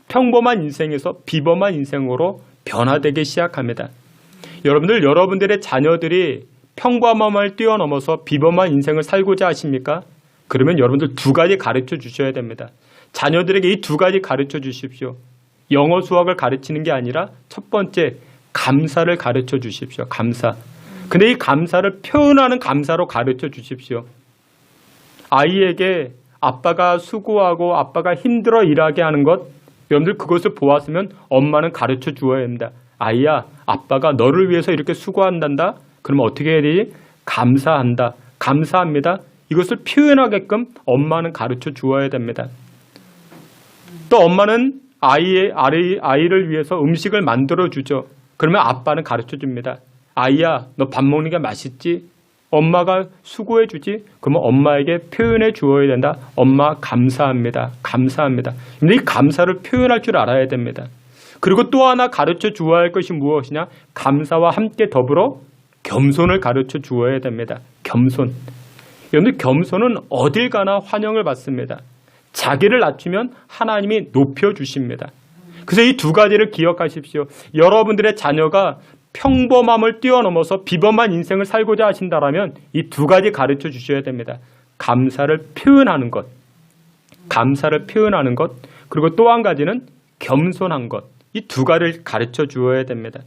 B: 평범한 인생에서 비범한 인생으로 변화되기 시작합니다. 여러분들의 자녀들이 평범함을 뛰어넘어서 비범한 인생을 살고자 하십니까? 그러면 여러분들 두 가지 가르쳐 주셔야 됩니다. 자녀들에게 이 두 가지 가르쳐 주십시오. 영어 수학을 가르치는 게 아니라 첫 번째 감사를 가르쳐 주십시오. 감사. 근데 이 감사를 표현하는 감사로 가르쳐 주십시오. 아이에게 아빠가 수고하고 아빠가 힘들어 일하게 하는 것, 여러분들 그것을 보았으면 엄마는 가르쳐 주어야 합니다. 아이야, 아빠가 너를 위해서 이렇게 수고한단다. 그러면 어떻게 해야 되지? 감사한다. 감사합니다. 이것을 표현하게끔 엄마는 가르쳐 주어야 됩니다. 또 엄마는 아이를 위해서 음식을 만들어 주죠. 그러면 아빠는 가르쳐 줍니다. 아이야, 너 밥 먹는 게 맛있지? 엄마가 수고해 주지? 그러면 엄마에게 표현해 주어야 된다. 엄마 감사합니다. 감사합니다. 근데 이 감사를 표현할 줄 알아야 됩니다. 그리고 또 하나 가르쳐 주어야 할 것이 무엇이냐? 감사와 함께 더불어 겸손을 가르쳐 주어야 됩니다. 겸손. 여러분들 겸손은 어딜 가나 환영을 받습니다. 자기를 낮추면 하나님이 높여주십니다. 그래서 이 두 가지를 기억하십시오. 여러분들의 자녀가 평범함을 뛰어넘어서 비범한 인생을 살고자 하신다라면 이 두 가지 가르쳐 주셔야 됩니다. 감사를 표현하는 것, 그리고 또 한 가지는 겸손한 것. 이 두 가지를 가르쳐 주어야 됩니다.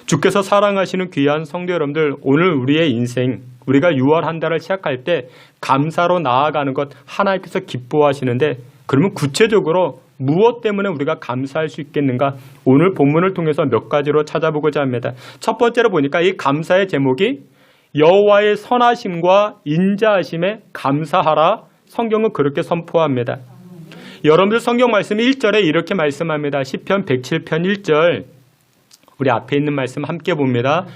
B: 주께서 사랑하시는 귀한 성도 여러분들, 오늘 우리의 인생, 우리가 6월 한 달을 시작할 때 감사로 나아가는 것 하나님께서 기뻐하시는데, 그러면 구체적으로 무엇 때문에 우리가 감사할 수 있겠는가? 오늘 본문을 통해서 몇 가지로 찾아보고자 합니다. 첫 번째로 보니까 이 감사의 제목이 여호와의 선하심과 인자하심에 감사하라. 성경은 그렇게 선포합니다. 여러분들 성경 말씀이 1절에 이렇게 말씀합니다. 시편 107편 1절, 우리 앞에 있는 말씀 함께 봅니다.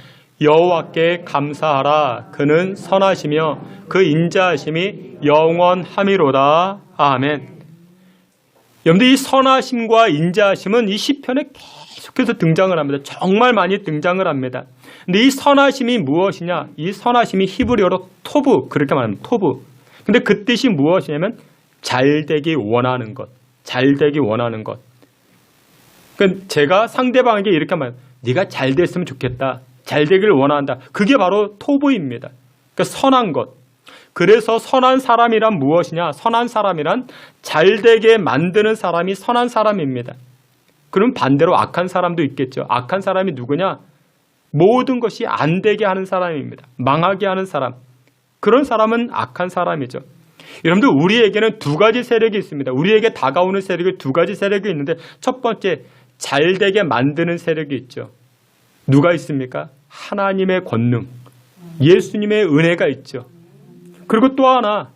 B: 여호와께 감사하라. 그는 선하시며 그 인자하심이 영원함이로다. 아멘. 여러분들 이 선하심과 인자하심은 이 시편에 계속해서 등장을 합니다. 정말 많이 등장을 합니다. 근데 이 선하심이 무엇이냐? 이 선하심이 히브리어로 토브, 그렇게 말합니다. 토브. 근데 그 뜻이 무엇이냐면 잘되기 원하는 것. 잘되기 원하는 것. 그러니까 제가 상대방에게 이렇게 말해요. 네가 잘 됐으면 좋겠다. 잘 되기를 원한다. 그게 바로 토브입니다. 그러니까 선한 것. 그래서 선한 사람이란 무엇이냐? 선한 사람이란 잘되게 만드는 사람이 선한 사람입니다. 그럼 반대로 악한 사람도 있겠죠. 악한 사람이 누구냐? 모든 것이 안 되게 하는 사람입니다. 망하게 하는 사람. 그런 사람은 악한 사람이죠. 여러분들 우리에게는 두 가지 세력이 있습니다. 우리에게 다가오는 세력이 두 가지 세력이 있는데, 첫 번째 잘되게 만드는 세력이 있죠. 누가 있습니까? 하나님의 권능, 예수님의 은혜가 있죠. 그리고 또 하나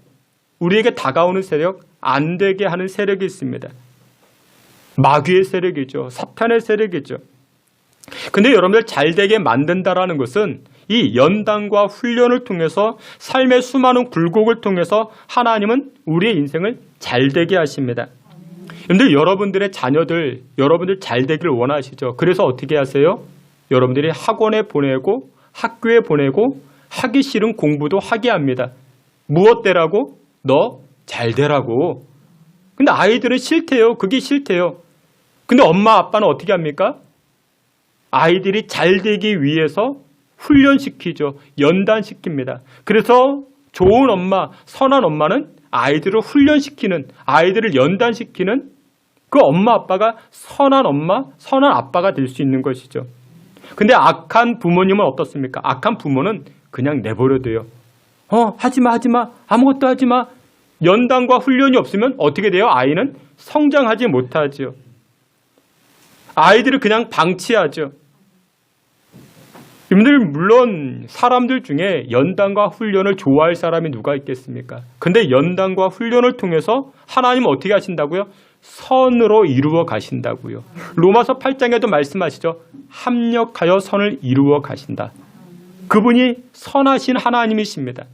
B: 우리에게 다가오는 세력, 안 되게 하는 세력이 있습니다. 마귀의 세력이죠. 사탄의 세력이죠. 근데 여러분들 잘되게 만든다라는 것은 이 연단과 훈련을 통해서 삶의 수많은 굴곡을 통해서 하나님은 우리의 인생을 잘되게 하십니다. 그런데 여러분들의 자녀들, 여러분들 잘되기를 원하시죠. 그래서 어떻게 하세요? 여러분들이 학원에 보내고 학교에 보내고 하기 싫은 공부도 하게 합니다. 무엇 되라고? 너 잘 되라고. 근데 아이들은 싫대요. 그게 싫대요. 근데 엄마 아빠는 어떻게 합니까? 아이들이 잘 되기 위해서 훈련시키죠. 연단시킵니다. 그래서 좋은 엄마, 선한 엄마는 아이들을 훈련시키는, 아이들을 연단시키는 그 엄마 아빠가 선한 엄마, 선한 아빠가 될 수 있는 것이죠. 근데 악한 부모님은 어떻습니까? 악한 부모는 그냥 내버려둬요. 하지마, 아무것도 하지마. 연단과 훈련이 없으면 어떻게 돼요? 아이는 성장하지 못하죠. 아이들을 그냥 방치하죠. 여러분들 물론 사람들 중에 연단과 훈련을 좋아할 사람이 누가 있겠습니까? 근데 연단과 훈련을 통해서 하나님은 어떻게 하신다고요? 선으로 이루어 가신다고요. 로마서 8장에도 말씀하시죠. 합력하여 선을 이루어 가신다. 그분이 선하신 하나님이십니다.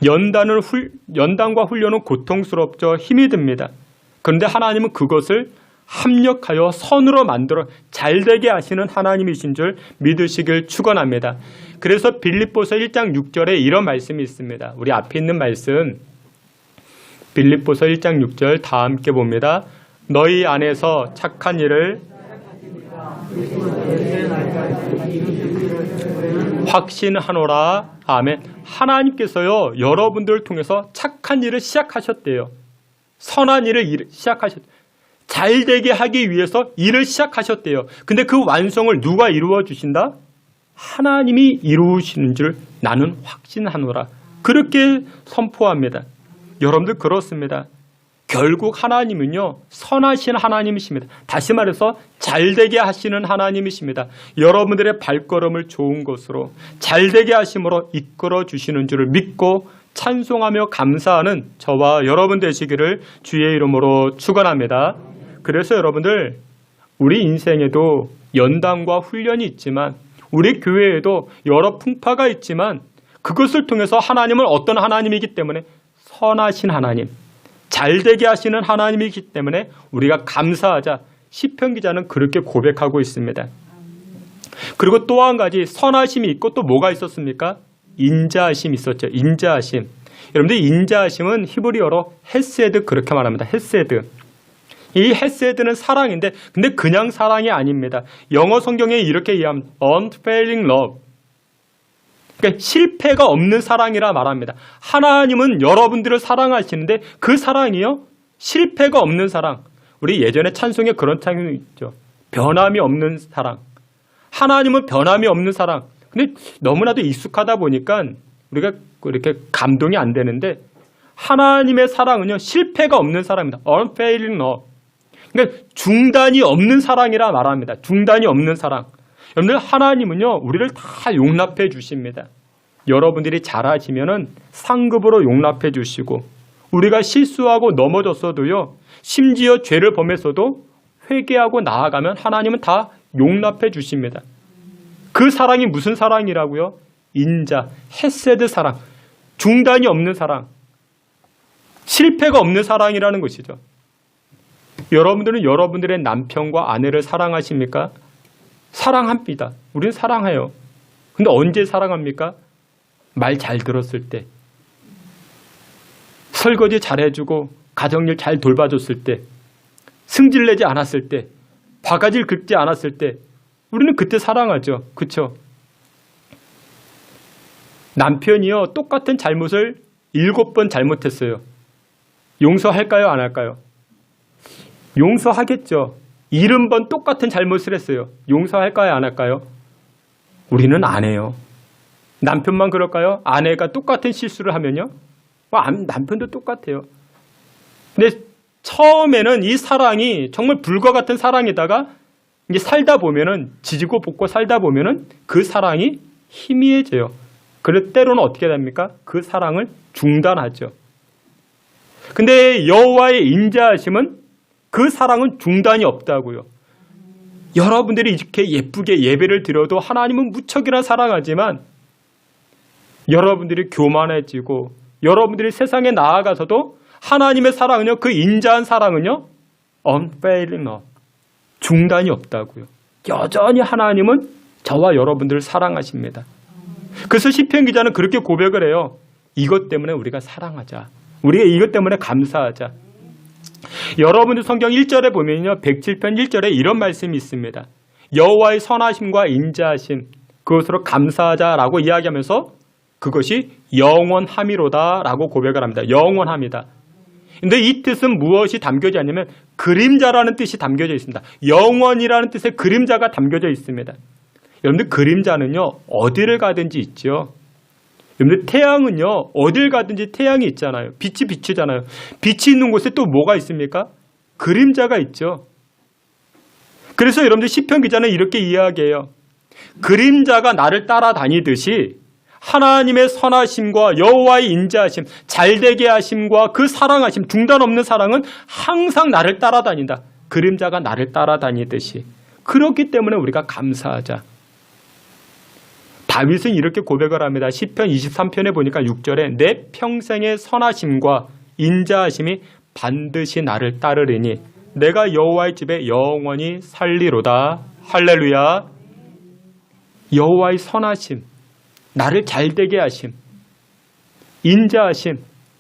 B: 연단과 훈련은 고통스럽죠. 힘이 듭니다. 그런데 하나님은 그것을 합력하여 선으로 만들어 잘되게 하시는 하나님이신 줄 믿으시길 축원합니다. 그래서 빌립보서 1장 6절에 이런 말씀이 있습니다. 우리 앞에 있는 말씀 빌립보서 1장 6절 다 함께 봅니다. 너희 안에서 착한 일을 확신하노라. 아멘. 하나님께서요 여러분들을 통해서 착한 일을 시작하셨대요. 선한 일을 시작하셨대요. 잘되게 하기 위해서 일을 시작하셨대요. 근데 그 완성을 누가 이루어 주신다? 하나님이 이루시는 줄 나는 확신하노라. 그렇게 선포합니다. 여러분들 그렇습니다. 결국 하나님은요 선하신 하나님이십니다. 다시 말해서 잘되게 하시는 하나님이십니다. 여러분들의 발걸음을 좋은 것으로 잘되게 하심으로 이끌어 주시는 줄을 믿고 찬송하며 감사하는 저와 여러분 되시기를 주의 이름으로 축원합니다. 그래서 여러분들 우리 인생에도 연단과 훈련이 있지만 우리 교회에도 여러 풍파가 있지만 그것을 통해서 하나님은 어떤 하나님이기 때문에 선하신 하나님, 잘되게 하시는 하나님이기 때문에 우리가 감사하자. 시편 기자는 그렇게 고백하고 있습니다. 그리고 또 한 가지 선하심이 있고 또 뭐가 있었습니까? 인자하심이 있었죠. 인자하심. 여러분들 인자하심은 히브리어로 헤세드 그렇게 말합니다. 헤세드. 이 헤세드는 사랑인데 근데 그냥 사랑이 아닙니다. 영어 성경에 이렇게 이해하면 unfailing love. 그러니까 실패가 없는 사랑이라 말합니다. 하나님은 여러분들을 사랑하시는데 그 사랑이요. 실패가 없는 사랑. 우리 예전에 찬송에 그런 찬송이 있죠. 변함이 없는 사랑. 하나님은 변함이 없는 사랑. 근데 너무나도 익숙하다 보니까 우리가 이렇게 감동이 안 되는데 하나님의 사랑은요. 실패가 없는 사랑입니다. unfailing love. 그러니까 중단이 없는 사랑이라 말합니다. 중단이 없는 사랑. 여러분들 하나님은요. 우리를 다 용납해 주십니다. 여러분들이 잘하시면은 상급으로 용납해 주시고 우리가 실수하고 넘어졌어도요. 심지어 죄를 범했어도 회개하고 나아가면 하나님은 다 용납해 주십니다. 그 사랑이 무슨 사랑이라고요? 인자, 헤세드 사랑, 중단이 없는 사랑, 실패가 없는 사랑이라는 것이죠. 여러분들은 여러분들의 남편과 아내를 사랑하십니까? 사랑합니다. 우리는 사랑해요. 근데 언제 사랑합니까? 말 잘 들었을 때, 설거지 잘해주고 가정일 잘 돌봐줬을 때, 승질내지 않았을 때, 바가지를 긁지 않았을 때 우리는 그때 사랑하죠. 그렇죠? 남편이요. 똑같은 잘못을 7번 잘못했어요. 용서할까요? 안 할까요? 용서하겠죠. 70번 똑같은 잘못을 했어요. 용서할까요? 안 할까요? 우리는 안 해요. 남편만 그럴까요? 아내가 똑같은 실수를 하면요? 남편도 똑같아요. 근데 처음에는 이 사랑이 정말 불과 같은 사랑이다가 이제 살다 보면은 지지고 볶고 살다 보면은 그 사랑이 희미해져요. 그래서 때로는 어떻게 됩니까? 그 사랑을 중단하죠. 근데 여호와의 인자하심은 그 사랑은 중단이 없다고요. 여러분들이 이렇게 예쁘게 예배를 드려도 하나님은 무척이나 사랑하지만 여러분들이 교만해지고 여러분들이 세상에 나아가서도 하나님의 사랑은요, 그 인자한 사랑은요, unfailing love, 중단이 없다고요. 여전히 하나님은 저와 여러분들을 사랑하십니다. 그래서 시편 기자는 그렇게 고백을 해요. 이것 때문에 우리가 사랑하자. 우리가 이것 때문에 감사하자. 여러분들 성경 1절에 보면요, 107편 1절에 이런 말씀이 있습니다. 여호와의 선하심과 인자하심, 그것으로 감사하자라고 이야기하면서 그것이 영원함이로다라고 고백을 합니다. 영원함이다. 근데 이 뜻은 무엇이 담겨져 있냐면 그림자라는 뜻이 담겨져 있습니다. 영원이라는 뜻의 그림자가 담겨져 있습니다. 여러분들 그림자는요, 어디를 가든지 있죠. 여러분들 태양은요, 어딜 가든지 태양이 있잖아요. 빛이 비추잖아요. 빛이 있는 곳에 또 뭐가 있습니까? 그림자가 있죠. 그래서 여러분들 시편 기자는 이렇게 이야기해요. 그림자가 나를 따라다니듯이 하나님의 선하심과 여호와의 인자하심, 잘되게 하심과 그 사랑하심, 중단 없는 사랑은 항상 나를 따라다닌다. 그림자가 나를 따라다니듯이. 그렇기 때문에 우리가 감사하자. 다윗은 이렇게 고백을 합니다. 시편 23편에 보니까 6절에 내 평생의 선하심과 인자하심이 반드시 나를 따르리니 내가 여호와의 집에 영원히 살리로다. 할렐루야. 여호와의 선하심, 나를 잘되게 하심, 인자하심,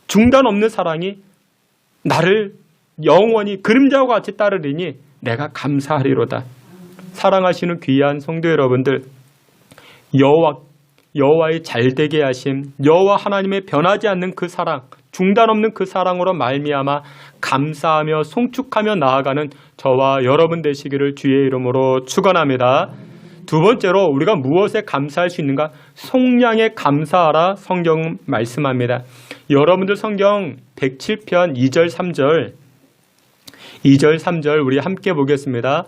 B: 중단 없는 사랑이 나를 영원히 그림자와 같이 따르리니 내가 감사하리로다. 사랑하시는 귀한 성도 여러분들, 여호와의 잘되게 하심, 여호와 하나님의 변하지 않는 그 사랑, 중단 없는 그 사랑으로 말미암아 감사하며 송축하며 나아가는 저와 여러분 되시기를 주의 이름으로 축원합니다. 두 번째로 우리가 무엇에 감사할 수 있는가? 속량에 감사하라 성경 말씀합니다. 여러분들 성경 107편 2절 3절 우리 함께 보겠습니다.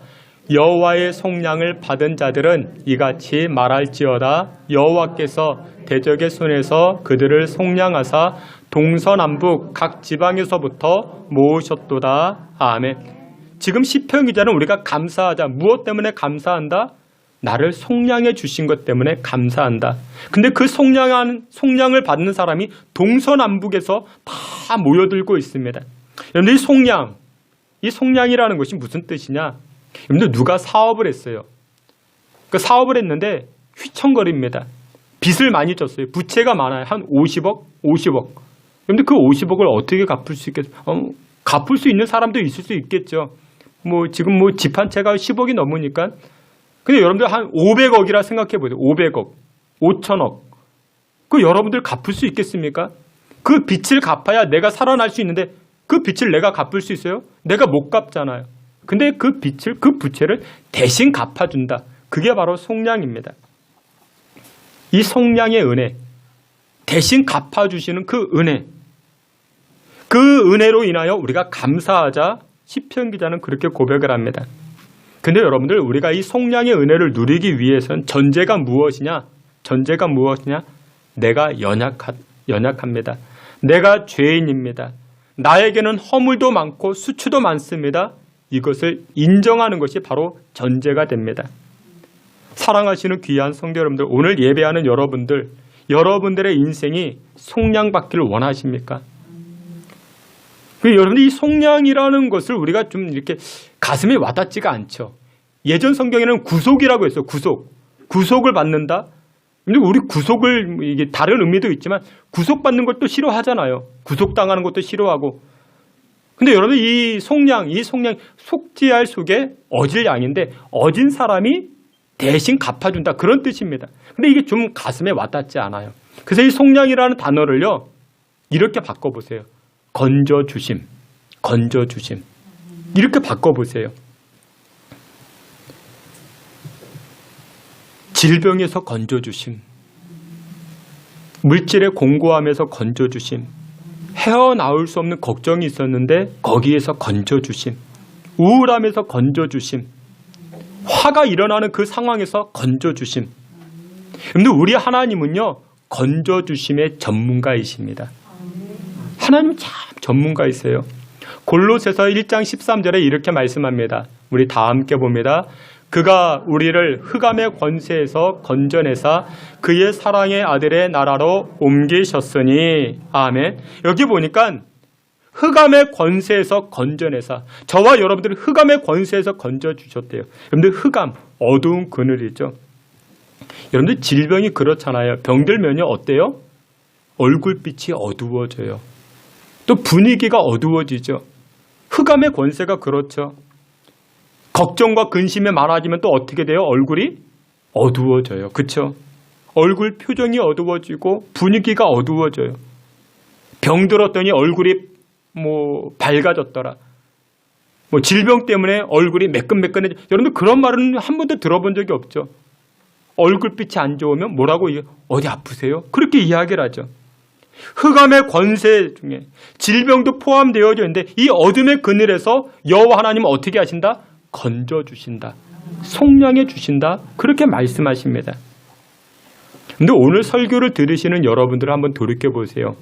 B: 여호와의 속량을 받은 자들은 이같이 말할지어다. 여호와께서 대적의 손에서 그들을 속량하사 동서남북 각 지방에서부터 모으셨도다. 아멘. 지금 시편 기자는 우리가 감사하자. 무엇 때문에 감사한다? 나를 속량해 주신 것 때문에 감사한다. 근데 그 속량을 받는 사람이 동서남북에서 다 모여들고 있습니다. 여러분들 이 속량이라는 것이 무슨 뜻이냐? 여러분들 누가 사업을 했어요. 그 사업을 했는데 휘청거립니다. 빚을 많이 졌어요. 부채가 많아요. 한 50억. 여러분들 그 50억을 어떻게 갚을 수 있겠어요? 갚을 수 있는 사람도 있을 수 있겠죠. 뭐 지금 뭐 집 한 채가 10억이 넘으니까. 근데 여러분들 한 500억이라 생각해 보세요. 500억, 5천억. 그 여러분들 갚을 수 있겠습니까? 그 빚을 갚아야 내가 살아날 수 있는데 그 빚을 내가 갚을 수 있어요? 내가 못 갚잖아요. 근데 그 빚을, 그 부채를 대신 갚아준다. 그게 바로 속량입니다. 이 속량의 은혜, 대신 갚아주시는 그 은혜, 그 은혜로 인하여 우리가 감사하자 시편 기자는 그렇게 고백을 합니다. 근데 여러분들 우리가 이 속량의 은혜를 누리기 위해서는 전제가 무엇이냐? 전제가 무엇이냐? 내가 연약합니다. 내가 죄인입니다. 나에게는 허물도 많고 수치도 많습니다. 이것을 인정하는 것이 바로 전제가 됩니다. 사랑하시는 귀한 성도 여러분들, 오늘 예배하는 여러분들, 여러분들의 인생이 속량받기를 원하십니까? 여러분들 이 속량이라는 것을 우리가 좀 이렇게 가슴에 와닿지가 않죠. 예전 성경에는 구속이라고 했어요. 구속을 받는다. 근데 우리 구속을 이게 다른 의미도 있지만 구속받는 것도 싫어하잖아요. 구속당하는 것도 싫어하고. 근데 여러분 이 속량 속죄할 속에 어질 양인데 어진 사람이 대신 갚아준다 그런 뜻입니다. 근데 이게 좀 가슴에 와닿지 않아요. 그래서 이 속량이라는 단어를요 이렇게 바꿔보세요. 건져주심 이렇게 바꿔보세요. 질병에서 건져주심, 물질의 공고함에서 건져주심, 헤어나올 수 없는 걱정이 있었는데 거기에서 건져주심, 우울함에서 건져주심, 화가 일어나는 그 상황에서 건져주심. 근데 우리 하나님은요 건져주심의 전문가이십니다. 하나님은 참 전문가이세요. 골로새서 1장 13절에 이렇게 말씀합니다. 우리 다 함께 봅니다. 그가 우리를 흑암의 권세에서 건져내사 그의 사랑의 아들의 나라로 옮기셨으니. 아멘. 여기 보니까 흑암의 권세에서 건져내사, 저와 여러분들을 흑암의 권세에서 건져주셨대요. 여러분들 흑암, 어두운 그늘이죠. 여러분들 질병이 그렇잖아요. 병들면요 어때요? 얼굴빛이 어두워져요. 또 분위기가 어두워지죠. 흑암의 권세가 그렇죠. 걱정과 근심이 많아지면 또 어떻게 돼요? 얼굴이 어두워져요. 그렇죠? 얼굴 표정이 어두워지고 분위기가 어두워져요. 병들었더니 얼굴이 밝아졌더라. 질병 때문에 얼굴이 매끈매끈해져. 여러분들 그런 말은 한 번도 들어본 적이 없죠. 얼굴빛이 안 좋으면 뭐라고 어디 아프세요? 그렇게 이야기를 하죠. 흑암의 권세 중에 질병도 포함되어져 있는데 이 어둠의 그늘에서 여호와 하나님은 어떻게 하신다? 건져주신다. 속량해 주신다. 그렇게 말씀하십니다. 근데 오늘 설교를 들으시는 여러분들 한번 돌이켜 보세요.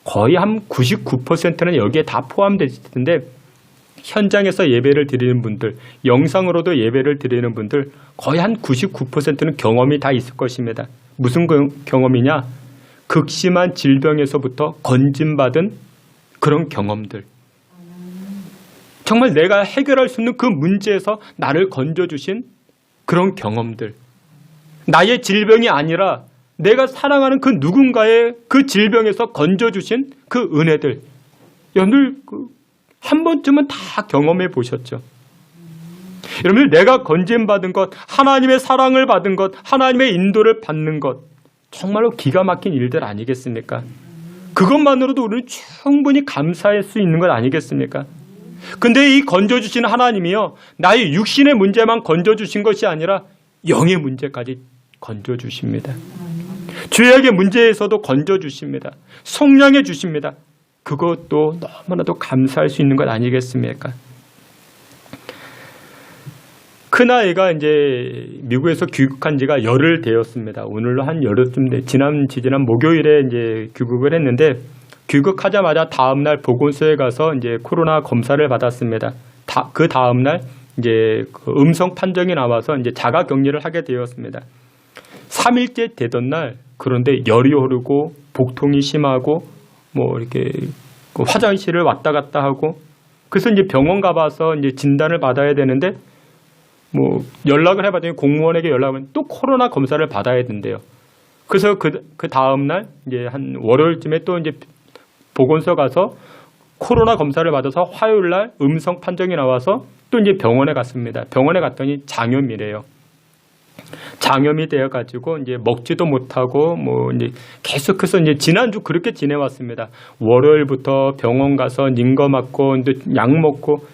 B: 거의 한 99%는 여기에 다 포함되어 있을 텐데 현장에서 예배를 드리는 분들, 영상으로도 예배를 드리는 분들 거의 한 99%는 경험이 다 있을 것입니다. 무슨 경험이냐? 극심한 질병에서부터 건진받은 그런 경험들. 정말 내가 해결할 수 있는 그 문제에서 나를 건져주신 그런 경험들. 나의 질병이 아니라 내가 사랑하는 그 누군가의 그 질병에서 건져주신 그 은혜들. 여러분들 한 번쯤은 다 경험해 보셨죠. 여러분들 내가 건진받은 것, 하나님의 사랑을 받은 것, 하나님의 인도를 받는 것 정말로 기가 막힌 일들 아니겠습니까? 그것만으로도 우리는 충분히 감사할 수 있는 것 아니겠습니까? 근데 이 건져주시는 하나님이요 나의 육신의 문제만 건져주신 것이 아니라 영의 문제까지 건져주십니다. 죄악의 문제에서도 건져주십니다. 속량해 주십니다. 그것도 너무나도 감사할 수 있는 것 아니겠습니까? 큰아이가 이제 미국에서 귀국한 지가 열흘 되었습니다. 오늘로 한 열흘쯤 지난 목요일에 이제 귀국을 했는데 귀국하자마자 다음날 보건소에 가서 이제 코로나 검사를 받았습니다. 그 다음날 이제 그 음성 판정이 나와서 이제 자가 격리를 하게 되었습니다. 3일째 되던 날 그런데 열이 오르고 복통이 심하고 이렇게 화장실을 왔다 갔다 하고 그래서 이제 병원 가봐서 이제 진단을 받아야 되는데 연락을 해봤더니 공무원에게 연락하면 또 코로나 검사를 받아야 된대요. 그래서 그 다음 날 이제 한 월요일쯤에 또 이제 보건소 가서 코로나 검사를 받아서 화요일 날 음성 판정이 나와서 또 이제 병원에 갔습니다. 병원에 갔더니 장염이래요. 장염이 되어가지고 이제 먹지도 못하고 뭐 이제 계속해서 이제 지난주 그렇게 지내왔습니다. 월요일부터 병원 가서 닌거 맞고 이제 약 먹고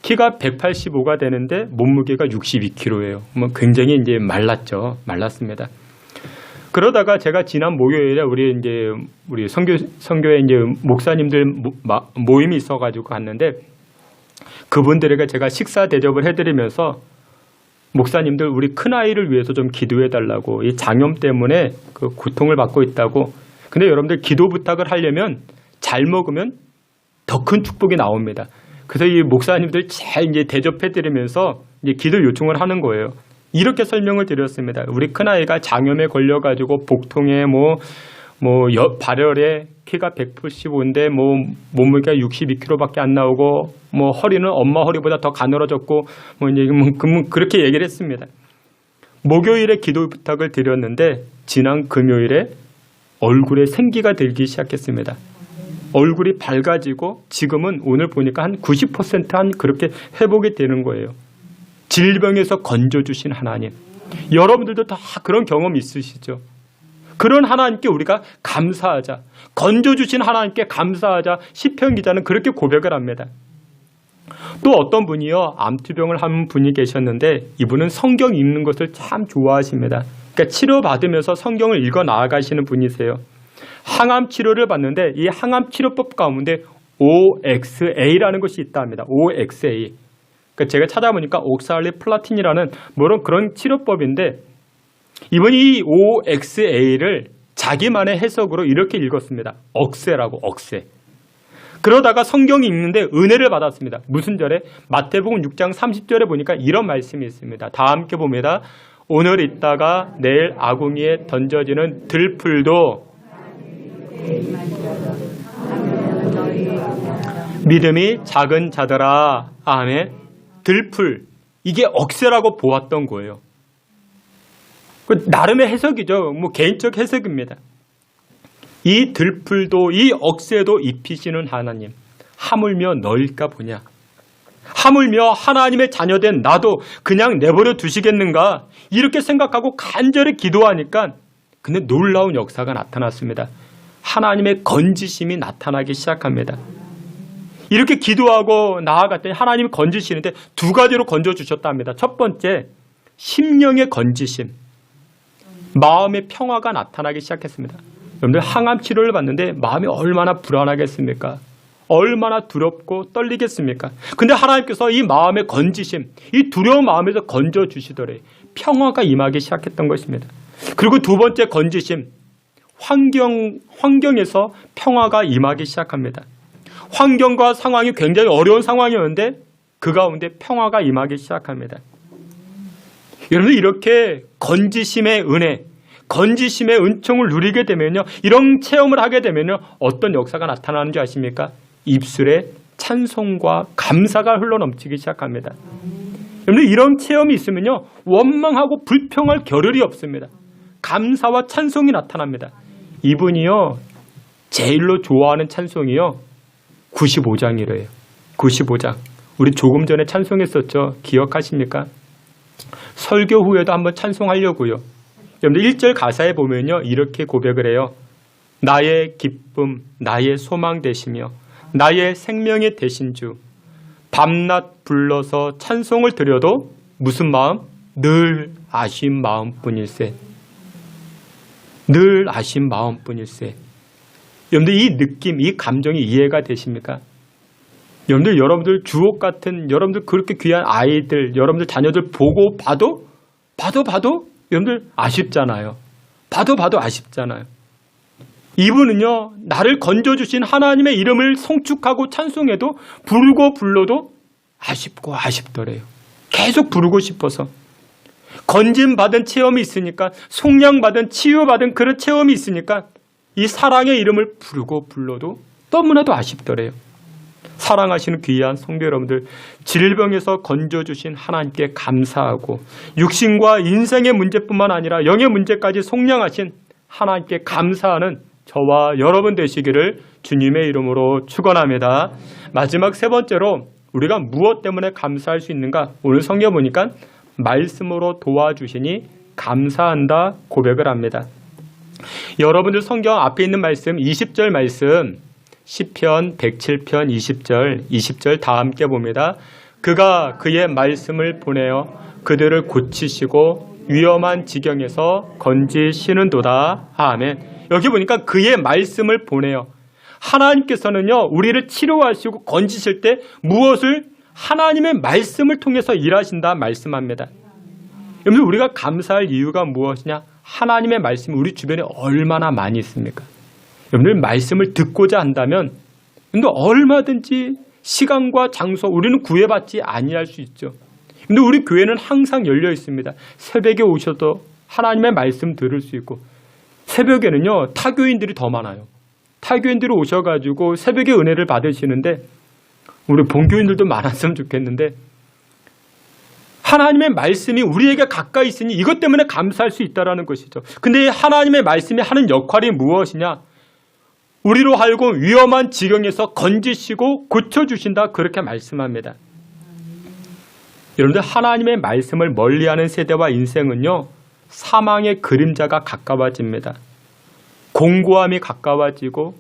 B: 키가 185가 되는데 몸무게가 62kg예요. 뭐 굉장히 이제 말랐습니다. 그러다가 제가 지난 목요일에 우리 선교회 이제 목사님들 모임이 있어가지고 갔는데 그분들에게 제가 식사 대접을 해드리면서 목사님들 우리 큰 아이를 위해서 좀 기도해 달라고 이 장염 때문에 그 고통을 받고 있다고. 근데 여러분들 기도 부탁을 하려면 잘 먹으면 더 큰 축복이 나옵니다. 그래서 이 목사님들 잘 이제 대접해 드리면서 이제 기도 요청을 하는 거예요. 이렇게 설명을 드렸습니다. 우리 큰 아이가 장염에 걸려가지고 복통에 발열에 키가 185인데 몸무게가 62kg밖에 안 나오고 허리는 엄마 허리보다 더 가늘어졌고 그렇게 얘기를 했습니다. 목요일에 기도 부탁을 드렸는데 지난 금요일에 얼굴에 생기가 들기 시작했습니다. 얼굴이 밝아지고 지금은 오늘 보니까 한 90% 그렇게 회복이 되는 거예요. 질병에서 건져주신 하나님. 여러분들도 다 그런 경험 있으시죠? 그런 하나님께 우리가 감사하자. 건져주신 하나님께 감사하자. 시편 기자는 그렇게 고백을 합니다. 또 어떤 분이요. 암투병을 한 분이 계셨는데 이분은 성경 읽는 것을 참 좋아하십니다. 그러니까 치료받으면서 성경을 읽어 나아가시는 분이세요. 항암 치료를 받는데 이 항암 치료법 가운데 OXA라는 것이 있다 합니다. OXA. 그러니까 제가 찾아보니까 옥살리플라틴이라는 그런 치료법인데 이분이 이 OXA를 자기만의 해석으로 이렇게 읽었습니다. 억세라고 억세. 그러다가 성경이 읽는데 은혜를 받았습니다. 무슨 절에? 마태복음 6장 30절에 보니까 이런 말씀이 있습니다. 다 함께 봅니다. 오늘 있다가 내일 아궁이에 던져지는 들풀도 믿음이 작은 자들아. 아멘. 들풀. 이게 억세라고 보았던 거예요. 나름의 해석이죠. 개인적 해석입니다. 이 들풀도 이 억새도 입히시는 하나님. 하물며 너일까 보냐. 하물며 하나님의 자녀된 나도 그냥 내버려 두시겠는가. 이렇게 생각하고 간절히 기도하니까 근데 놀라운 역사가 나타났습니다. 하나님의 건지심이 나타나기 시작합니다. 이렇게 기도하고 나아갔더니 하나님이 건지시는데 두 가지로 건져주셨답니다. 첫 번째, 심령의 건지심. 마음의 평화가 나타나기 시작했습니다. 여러분들 항암 치료를 받는데 마음이 얼마나 불안하겠습니까? 얼마나 두렵고 떨리겠습니까? 근데 하나님께서 이 마음의 건지심, 이 두려운 마음에서 건져주시더래. 평화가 임하기 시작했던 것입니다. 그리고 두 번째 건지심, 환경에서 평화가 임하기 시작합니다. 환경과 상황이 굉장히 어려운 상황이었는데 그 가운데 평화가 임하기 시작합니다. 여러분 이렇게 건지심의 은혜, 건지심의 은총을 누리게 되면요. 이런 체험을 하게 되면요. 어떤 역사가 나타나는 줄 아십니까? 입술에 찬송과 감사가 흘러넘치기 시작합니다. 여러분 이런 체험이 있으면요. 원망하고 불평할 겨를이 없습니다. 감사와 찬송이 나타납니다. 이분이요. 제일로 좋아하는 찬송이요. 95장이래요. 95장. 우리 조금 전에 찬송했었죠. 기억하십니까? 설교 후에도 한번 찬송하려고요. 여러분들 1절 가사에 보면요. 이렇게 고백을 해요. 나의 기쁨, 나의 소망 되시며 나의 생명이 되신 주. 밤낮 불러서 찬송을 드려도 무슨 마음? 늘 아쉬운 마음뿐일세. 늘 아쉬운 마음뿐일세. 여러분들 이 느낌, 이 감정이 이해가 되십니까? 여러분들 주옥 같은 여러분들 그렇게 귀한 아이들, 여러분들 자녀들 보고 봐도 여러분들 아쉽잖아요. 봐도 아쉽잖아요. 이분은요, 나를 건져주신 하나님의 이름을 성축하고 찬송해도 부르고 불러도 아쉽고 아쉽더래요. 계속 부르고 싶어서. 건짐받은 체험이 있으니까, 속량받은, 치유받은 그런 체험이 있으니까 이 사랑의 이름을 부르고 불러도 너무나도 아쉽더래요. 사랑하시는 귀한 성도 여러분들, 질병에서 건져주신 하나님께 감사하고 육신과 인생의 문제뿐만 아니라 영의 문제까지 속량하신 하나님께 감사하는 저와 여러분 되시기를 주님의 이름으로 축원합니다. 마지막 세 번째로 우리가 무엇 때문에 감사할 수 있는가? 오늘 성경 보니까 말씀으로 도와주시니 감사한다 고백을 합니다. 여러분들 성경 앞에 있는 말씀 20절 말씀 시편 107편 20절 다 함께 봅니다. 그가 그의 말씀을 보내어 그들을 고치시고 위험한 지경에서 건지시는도다. 아멘. 여기 보니까 그의 말씀을 보내어 하나님께서는요 우리를 치료하시고 건지실 때 무엇을 하나님의 말씀을 통해서 일하신다 말씀합니다. 여러분 우리가 감사할 이유가 무엇이냐? 하나님의 말씀이 우리 주변에 얼마나 많이 있습니까? 여러분들 말씀을 듣고자 한다면 얼마든지 시간과 장소 우리는 구애받지 아니할 수 있죠. 근데 우리 교회는 항상 열려 있습니다. 새벽에 오셔도 하나님의 말씀 들을 수 있고 새벽에는요 타교인들이 더 많아요. 타교인들이 오셔가지고 새벽에 은혜를 받으시는데 우리 본교인들도 많았으면 좋겠는데 하나님의 말씀이 우리에게 가까이 있으니 이것 때문에 감사할 수 있다는 것이죠. 근데 하나님의 말씀이 하는 역할이 무엇이냐? 우리로 하여금 위험한 지경에서 건지시고 고쳐주신다 그렇게 말씀합니다. 여러분들 하나님의 말씀을 멀리하는 세대와 인생은요 사망의 그림자가 가까워집니다. 공고함이 가까워지고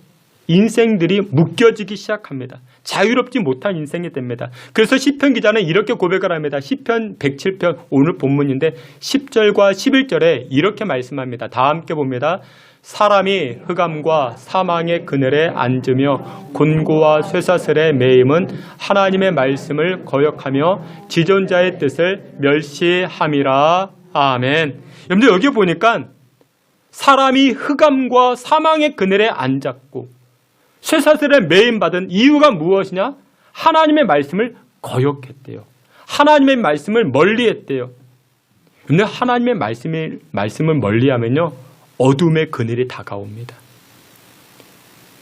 B: 인생들이 묶여지기 시작합니다. 자유롭지 못한 인생이 됩니다. 그래서 시편 기자는 이렇게 고백을 합니다. 시편 107편 오늘 본문인데 10절과 11절에 이렇게 말씀합니다. 다 함께 봅니다. 사람이 흑암과 사망의 그늘에 앉으며 곤고와 쇠사슬에 매임은 하나님의 말씀을 거역하며 지존자의 뜻을 멸시함이라. 아멘. 여러분들 여기 보니까 사람이 흑암과 사망의 그늘에 앉았고 쇠사슬에 매임받은 이유가 무엇이냐? 하나님의 말씀을 거역했대요. 하나님의 말씀을 멀리했대요. 근데 하나님의 말씀을 멀리하면요 어둠의 그늘이 다가옵니다.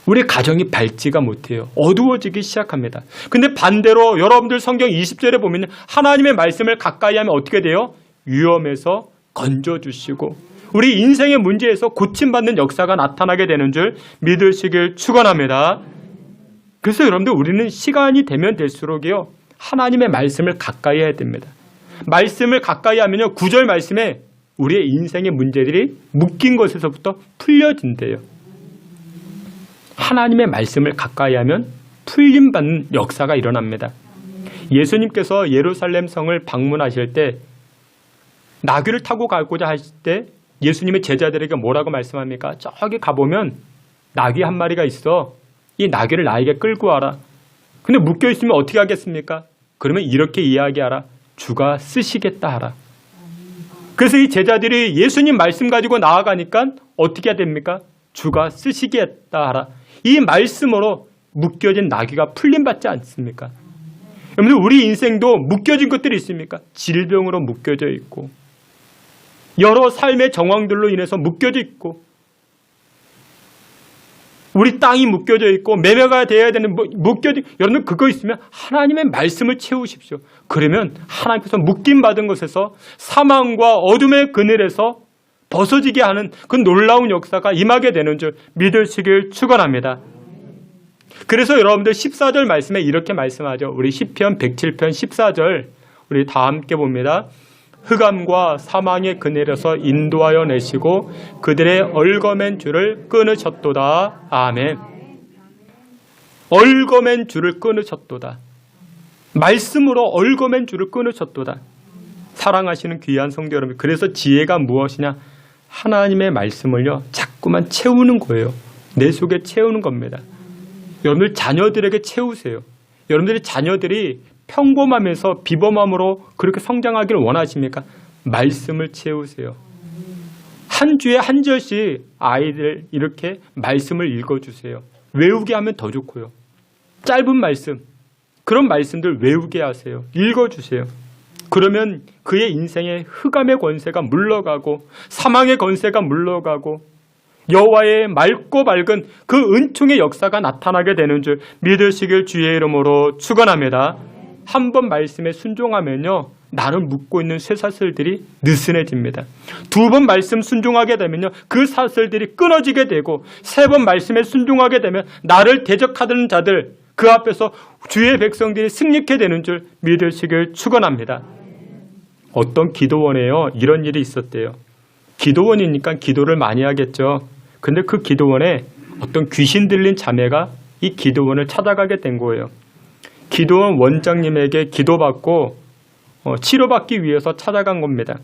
B: 우리 가정이 밝지가 못해요. 어두워지기 시작합니다. 근데 반대로 여러분들 성경 20절에 보면 하나님의 말씀을 가까이 하면 어떻게 돼요? 위험에서 건져주시고 우리 인생의 문제에서 고침받는 역사가 나타나게 되는 줄 믿으시길 축원합니다. 그래서 여러분들 우리는 시간이 되면 될수록요 하나님의 말씀을 가까이 해야 됩니다. 말씀을 가까이 하면요 9절 말씀에 우리의 인생의 문제들이 묶인 것에서부터 풀려진대요. 하나님의 말씀을 가까이 하면 풀림받는 역사가 일어납니다. 예수님께서 예루살렘 성을 방문하실 때 나귀를 타고 가고자 하실 때 예수님의 제자들에게 뭐라고 말씀합니까? 저기 가보면 나귀 한 마리가 있어. 이 나귀를 나에게 끌고 와라. 근데 묶여있으면 어떻게 하겠습니까? 그러면 이렇게 이야기하라. 주가 쓰시겠다 하라. 그래서 이 제자들이 예수님 말씀 가지고 나아가니까 어떻게 해야 됩니까? 주가 쓰시겠다 하라. 이 말씀으로 묶여진 나귀가 풀림받지 않습니까? 여러분들 우리 인생도 묶여진 것들이 있습니까? 질병으로 묶여져 있고 여러 삶의 정황들로 인해서 묶여져 있고 우리 땅이 묶여져 있고 매매가 되어야 되는 묶여진 여러분 그거 있으면 하나님의 말씀을 채우십시오. 그러면 하나님께서 묶임받은 것에서 사망과 어둠의 그늘에서 벗어지게 하는 그 놀라운 역사가 임하게 되는 줄 믿으시길 축원합니다. 그래서 여러분들 14절 말씀에 이렇게 말씀하죠. 우리 시편 107편 14절 우리 다 함께 봅니다. 흑암과 사망의 그늘에서 인도하여 내시고 그들의 얽어맨 줄을 끊으셨도다. 아멘. 얽어맨 줄을 끊으셨도다. 말씀으로 얽어맨 줄을 끊으셨도다. 사랑하시는 귀한 성도 여러분, 그래서 지혜가 무엇이냐? 하나님의 말씀을요 자꾸만 채우는 거예요. 내 속에 채우는 겁니다. 여러분들 자녀들에게 채우세요. 여러분들의 자녀들이 평범하면서 비범함으로 그렇게 성장하기를 원하십니까? 말씀을 채우세요. 한 주에 한 절씩 아이들 이렇게 말씀을 읽어주세요. 외우게 하면 더 좋고요. 짧은 말씀, 그런 말씀들 외우게 하세요. 읽어주세요. 그러면 그의 인생에 흑암의 권세가 물러가고 사망의 권세가 물러가고 여호와의 맑고 밝은 그 은총의 역사가 나타나게 되는 줄 믿으시길 주의 이름으로 축원합니다. 한 번 말씀에 순종하면요 나를 묶고 있는 쇠사슬들이 느슨해집니다. 2번 말씀 순종하게 되면요, 그 사슬들이 끊어지게 되고 3번 말씀에 순종하게 되면 나를 대적하는 자들 그 앞에서 주의 백성들이 승리케 되는 줄 믿으시길 축원합니다. 어떤 기도원에요, 이런 일이 있었대요. 기도원이니까 기도를 많이 하겠죠. 근데 그 기도원에 어떤 귀신 들린 자매가 이 기도원을 찾아가게 된 거예요. 기도원 원장님에게 기도받고 치료받기 위해서 찾아간 겁니다.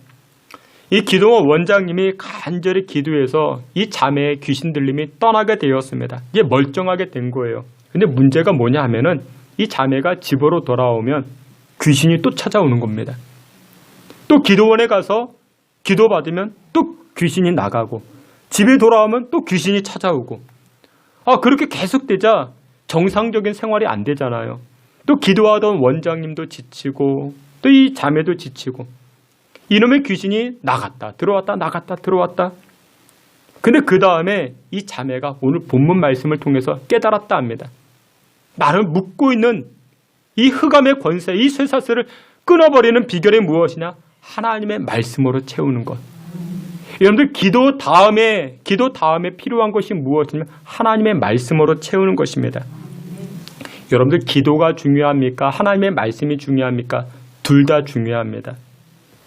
B: 이 기도원 원장님이 간절히 기도해서 이 자매의 귀신 들림이 떠나게 되었습니다. 이게 멀쩡하게 된 거예요. 근데 문제가 뭐냐 하면은 이 자매가 집으로 돌아오면 귀신이 또 찾아오는 겁니다. 또 기도원에 가서 기도받으면 또 귀신이 나가고 집에 돌아오면 또 귀신이 찾아오고 그렇게 계속되자 정상적인 생활이 안 되잖아요. 또 기도하던 원장님도 지치고 또 이 자매도 지치고 이놈의 귀신이 나갔다 들어왔다 나갔다 들어왔다. 근데 그 다음에 이 자매가 오늘 본문 말씀을 통해서 깨달았다 합니다. 나를 묶고 있는 이 흑암의 권세, 이 쇠사슬을 끊어버리는 비결이 무엇이냐? 하나님의 말씀으로 채우는 것. 여러분들 기도 다음에 필요한 것이 무엇이냐면 하나님의 말씀으로 채우는 것입니다. 여러분들 기도가 중요합니까? 하나님의 말씀이 중요합니까? 둘 다 중요합니다.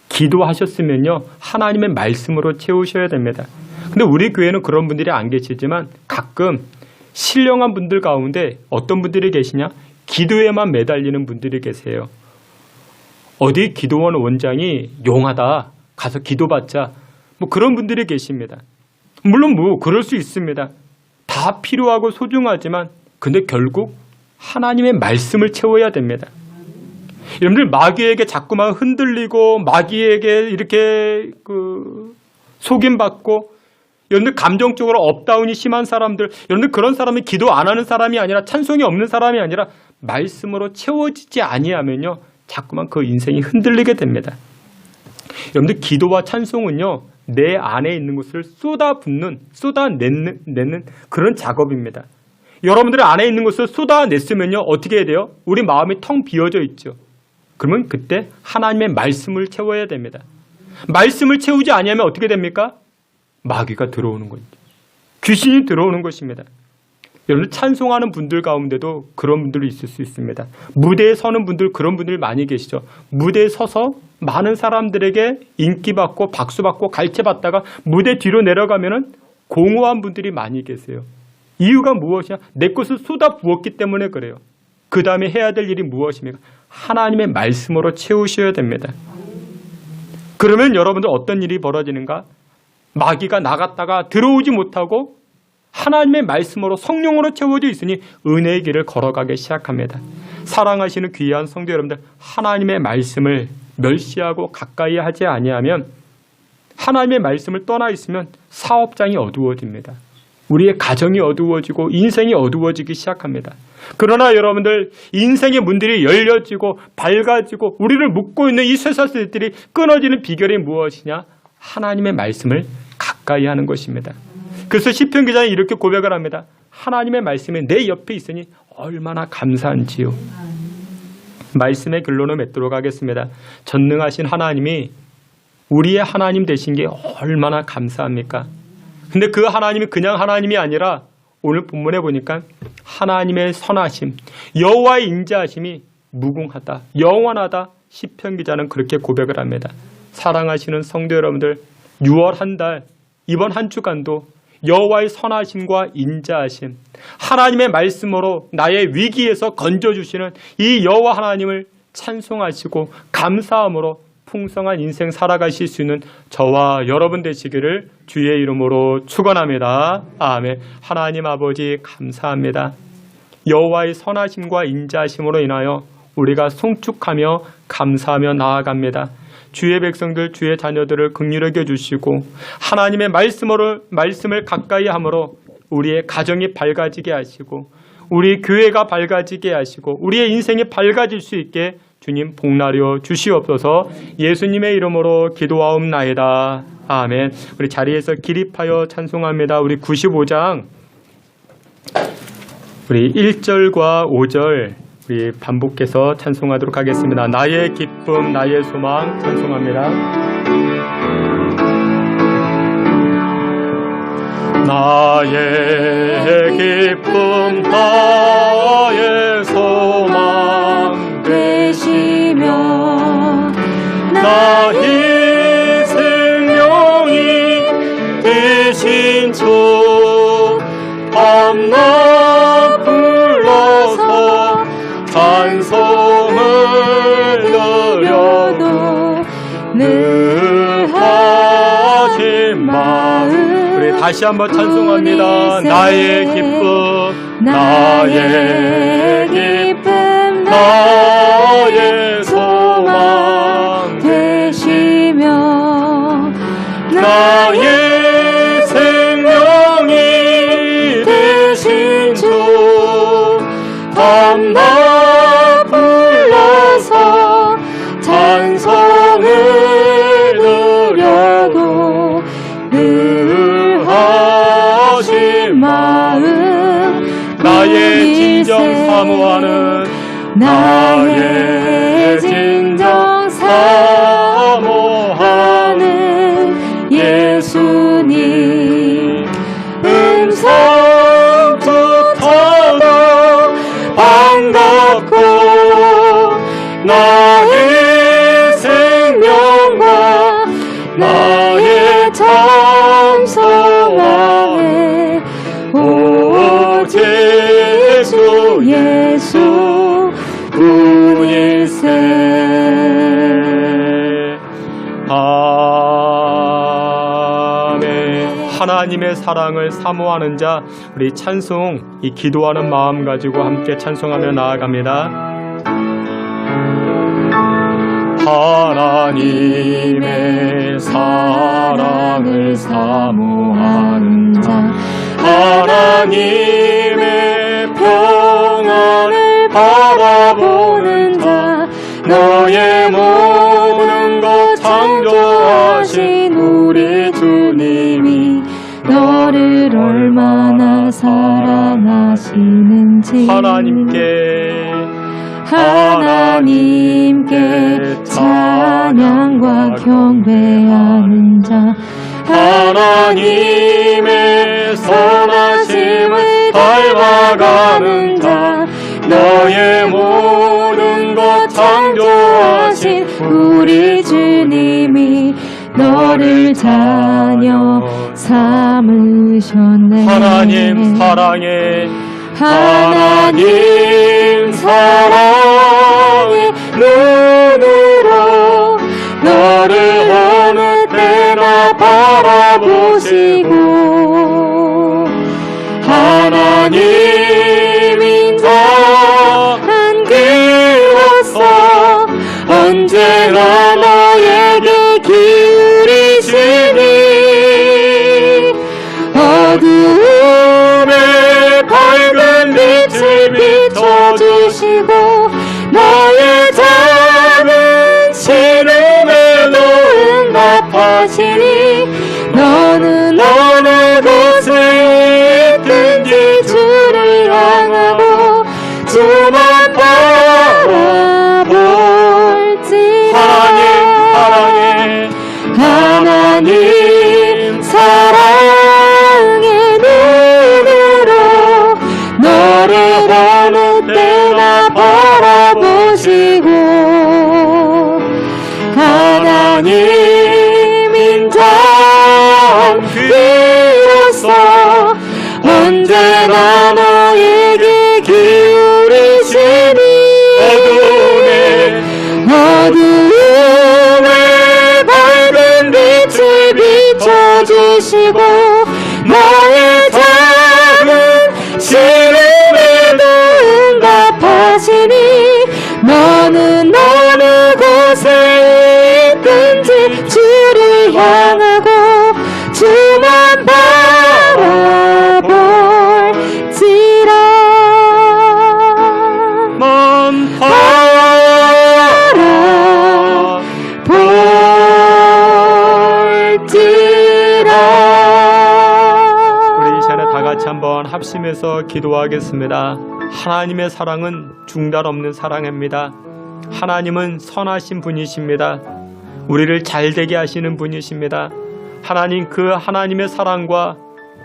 B: 기도하셨으면요, 하나님의 말씀으로 채우셔야 됩니다. 근데 우리 교회는 그런 분들이 안 계시지만 가끔 신령한 분들 가운데 어떤 분들이 계시냐? 기도에만 매달리는 분들이 계세요. 어디 기도원 원장이 용하다, 가서 기도받자, 그런 분들이 계십니다. 물론 그럴 수 있습니다. 다 필요하고 소중하지만 근데 결국 하나님의 말씀을 채워야 됩니다. 여러분들 마귀에게 자꾸만 흔들리고 마귀에게 이렇게 속임받고 여러분들 감정적으로 업다운이 심한 사람들, 여러분들 그런 사람이 기도 안 하는 사람이 아니라 찬송이 없는 사람이 아니라 말씀으로 채워지지 아니하면요 자꾸만 그 인생이 흔들리게 됩니다. 여러분들 기도와 찬송은요 내 안에 있는 것을 쏟아내는 그런 작업입니다. 여러분들의 안에 있는 것을 쏟아냈으면요 어떻게 해야 돼요? 우리 마음이 텅 비어져 있죠. 그러면 그때 하나님의 말씀을 채워야 됩니다. 말씀을 채우지 아니하면 어떻게 됩니까? 마귀가 들어오는 거죠. 귀신이 들어오는 것입니다. 여러분 찬송하는 분들 가운데도 그런 분들이 있을 수 있습니다. 무대에 서는 분들 그런 분들이 많이 계시죠. 무대에 서서 많은 사람들에게 인기받고 박수받고 갈채받다가 무대 뒤로 내려가면은 공허한 분들이 많이 계세요. 이유가 무엇이냐? 내 것을 쏟아 부었기 때문에 그래요. 그 다음에 해야 될 일이 무엇입니까? 하나님의 말씀으로 채우셔야 됩니다. 그러면 여러분들 어떤 일이 벌어지는가? 마귀가 나갔다가 들어오지 못하고 하나님의 말씀으로 성령으로 채워져 있으니 은혜의 길을 걸어가기 시작합니다. 사랑하시는 귀한 성도 여러분들, 하나님의 말씀을 멸시하고 가까이 하지 아니하면 하나님의 말씀을 떠나 있으면 사업장이 어두워집니다. 우리의 가정이 어두워지고 인생이 어두워지기 시작합니다. 그러나 여러분들 인생의 문들이 열려지고 밝아지고 우리를 묶고 있는 이 쇠사슬들이 끊어지는 비결이 무엇이냐? 하나님의 말씀을 가까이 하는 것입니다. 그래서 시편 기자는 이렇게 고백을 합니다. 하나님의 말씀이 내 옆에 있으니 얼마나 감사한지요. 말씀의 결론을 맺도록 하겠습니다. 전능하신 하나님이 우리의 하나님 되신 게 얼마나 감사합니까? 근데 그 하나님이 그냥 하나님이 아니라 오늘 본문에 보니까 하나님의 선하심, 여호와의 인자하심이 무궁하다, 영원하다. 시편 기자는 그렇게 고백을 합니다. 사랑하시는 성도 여러분들, 6월 한 달, 이번 한 주간도 여호와의 선하심과 인자하심, 하나님의 말씀으로 나의 위기에서 건져주시는 이 여호와 하나님을 찬송하시고 감사함으로 풍성한 인생 살아가실 수 있는 저와 여러분 되시기를 주의 이름으로 축원합니다. 아멘. 하나님 아버지 감사합니다. 여호와의 선하심과 인자하심으로 인하여 우리가 송축하며 감사하며 나아갑니다. 주의 백성들, 주의 자녀들을 긍휼히 여겨주시고 하나님의 말씀을 가까이 함으로 우리의 가정이 밝아지게 하시고 우리 교회가 밝아지게 하시고 우리의 인생이 밝아질 수 있게 주님 복나려 주시옵소서. 예수님의 이름으로 기도하옵나이다. 아멘. 우리 자리에서 기립하여 찬송합니다. 우리 95장 우리 1절과 5절 우리 반복해서 찬송하도록 하겠습니다. 나의 기쁨, 나의 소망 찬송합니다. 나의 기쁨, 나의 소망
A: 되시며
B: 나의 생명이 되신 주 밤낮 불러서 찬송을 드려도 늘 하신 마음. 우리 다시 한번 찬송합니다. 나의 기쁨, 나의 기쁨, 나의 소망
A: 되시며
B: 나의 생명이 되신 주 밤낮 불러서 찬송을 드려도 늘 하신 마음 나의 진정 사모하는 나의 진정 사모하는 예수님 음성 듣다가 반갑고 나의 생명과 나의 참소망에 오직 주 예수 뿐일세. 아멘. 하나님의 사랑을 사모하는 자, 우리 찬송, 이 기도하는 마음 가지고 함께 찬송하며 나아갑니다. 하나님의 사랑을 사모하는 자, 하나님의 평안을 바라보는 자, 너의 모든 것 창조하신 우리 주님이 너를 얼마나 사랑하시는지 하나님께 찬양과 경배하는 자, 하나님의 선하심을 닮아가는 자, 너의 모든 것 창조하신 우리 주님이 너를 자녀 삼으셨네. 하나님 사랑해, 하나님 사랑의 눈으로 너를 어느 때나 바라보시고 하나님 인자 안기로서 언제나 너에게 기울이시니 어두움에 밝은 빛을 비춰주시고 너의 작은 신음에도 응답하시니 너는 어느 곳에 있든지 주를 향하고 주만 바라볼지라. 하나님 사랑의 눈으로 너를 어느 때나 바라보시고 하나님 인자 비로소 언제나 너에게 기울이시니 어두움에 밝은 빛을 비춰주시고 너의 작은 시름에도 응답하시니 너는 어느 곳에 있든지 주를 향하고 주만 바라볼지라. 우리 이 시간에 다 같이 한번 합심해서 기도하겠습니다. 하나님의 사랑은 중단 없는 사랑입니다. 하나님은 선하신 분이십니다. 우리를 잘되게 하시는 분이십니다. 하나님, 그 하나님의 사랑과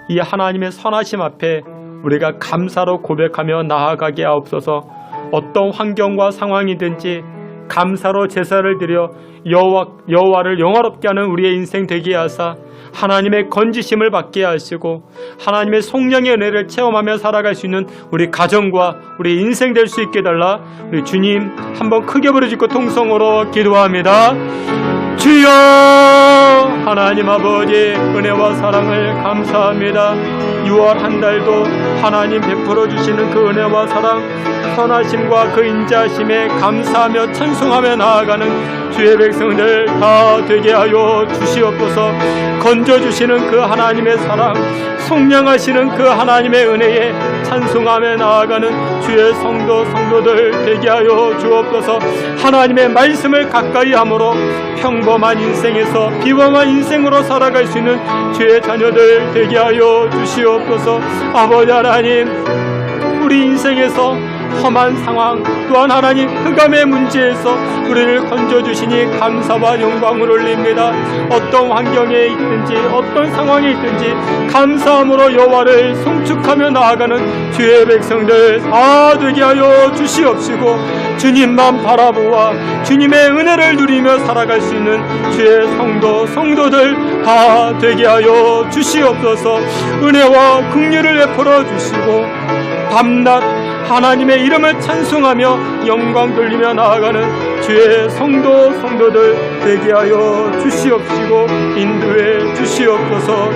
B: 이 하나님의 선하심 앞에 우리가 감사로 고백하며 나아가게 하옵소서. 어떤 환경과 상황이든지 감사로 제사를 드려 여호와를 영화롭게 하는 우리의 인생 되게 하사 하나님의 건지심을 받게 하시고 하나님의 성령의 은혜를 체험하며 살아갈 수 있는 우리 가정과 우리 인생 될 수 있게 달라. 우리 주님 한번 크게 부르짖고 통성으로 기도합니다. 주여, 하나님 아버지 은혜와 사랑을 감사합니다. 6월 한 달도 하나님 베풀어 주시는 그 은혜와 사랑, 선하심과 그 인자하심에 감사하며 찬송하며 나아가는 주의 백성들 다 되게 하여 주시옵소서. 건져주시는 그 하나님의 사랑, 속량하시는 그 하나님의 은혜에 찬송하며 나아가는 주의 성도들 되게 하여 주옵소서. 하나님의 말씀을 가까이 함으로 평범한 인생에서 비범한 인생으로 살아갈 수 있는 주의 자녀들 되게 하여 주시옵소서. 아버지 하나님, 우리 인생에서 험한 상황 또한 하나님 흑암의 문제에서 우리를 건져주시니 감사와 영광을 올립니다. 어떤 환경에 있든지 어떤 상황에 있든지 감사함으로 여호와를 송축하며 나아가는 주의 백성들 다 되게 하여 주시옵시고 주님만 바라보아 주님의 은혜를 누리며 살아갈 수 있는 주의 성도들 다 되게 하여 주시옵소서. 은혜와 긍휼을 베풀어 주시고 밤낮 하나님의 이름을 찬송하며 영광 돌리며 나아가는 주의 성도들 되게 하여 주시옵시고 인도해 주시옵소서.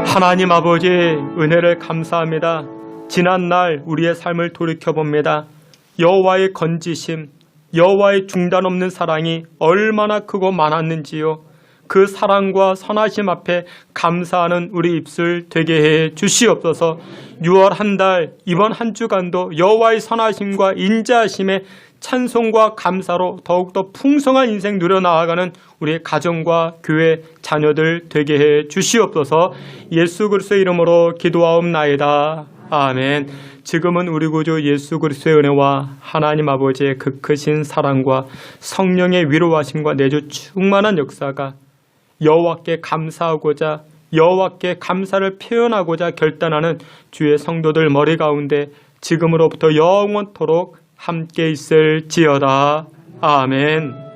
B: 하나님 아버지 은혜를 감사합니다. 지난날 우리의 삶을 돌이켜봅니다. 여호와의 건지심, 여호와의 중단 없는 사랑이 얼마나 크고 많았는지요. 그 사랑과 선하심 앞에 감사하는 우리 입술 되게 해 주시옵소서. 6월 한 달 이번 한 주간도 여호와의 선하심과 인자하심에 찬송과 감사로 더욱더 풍성한 인생 누려나아가는 우리의 가정과 교회 자녀들 되게 해 주시옵소서. 예수 그리스도의 이름으로 기도하옵나이다. 아멘. 지금은 우리 구주 예수 그리스도의 은혜와 하나님 아버지의 그 크신 사랑과 성령의 위로하심과 내주 충만한 역사가 여호와께 감사하고자 여호와께 감사를 표현하고자 결단하는 주의 성도들 머리 가운데 지금으로부터 영원토록 함께 있을지어다. 아멘.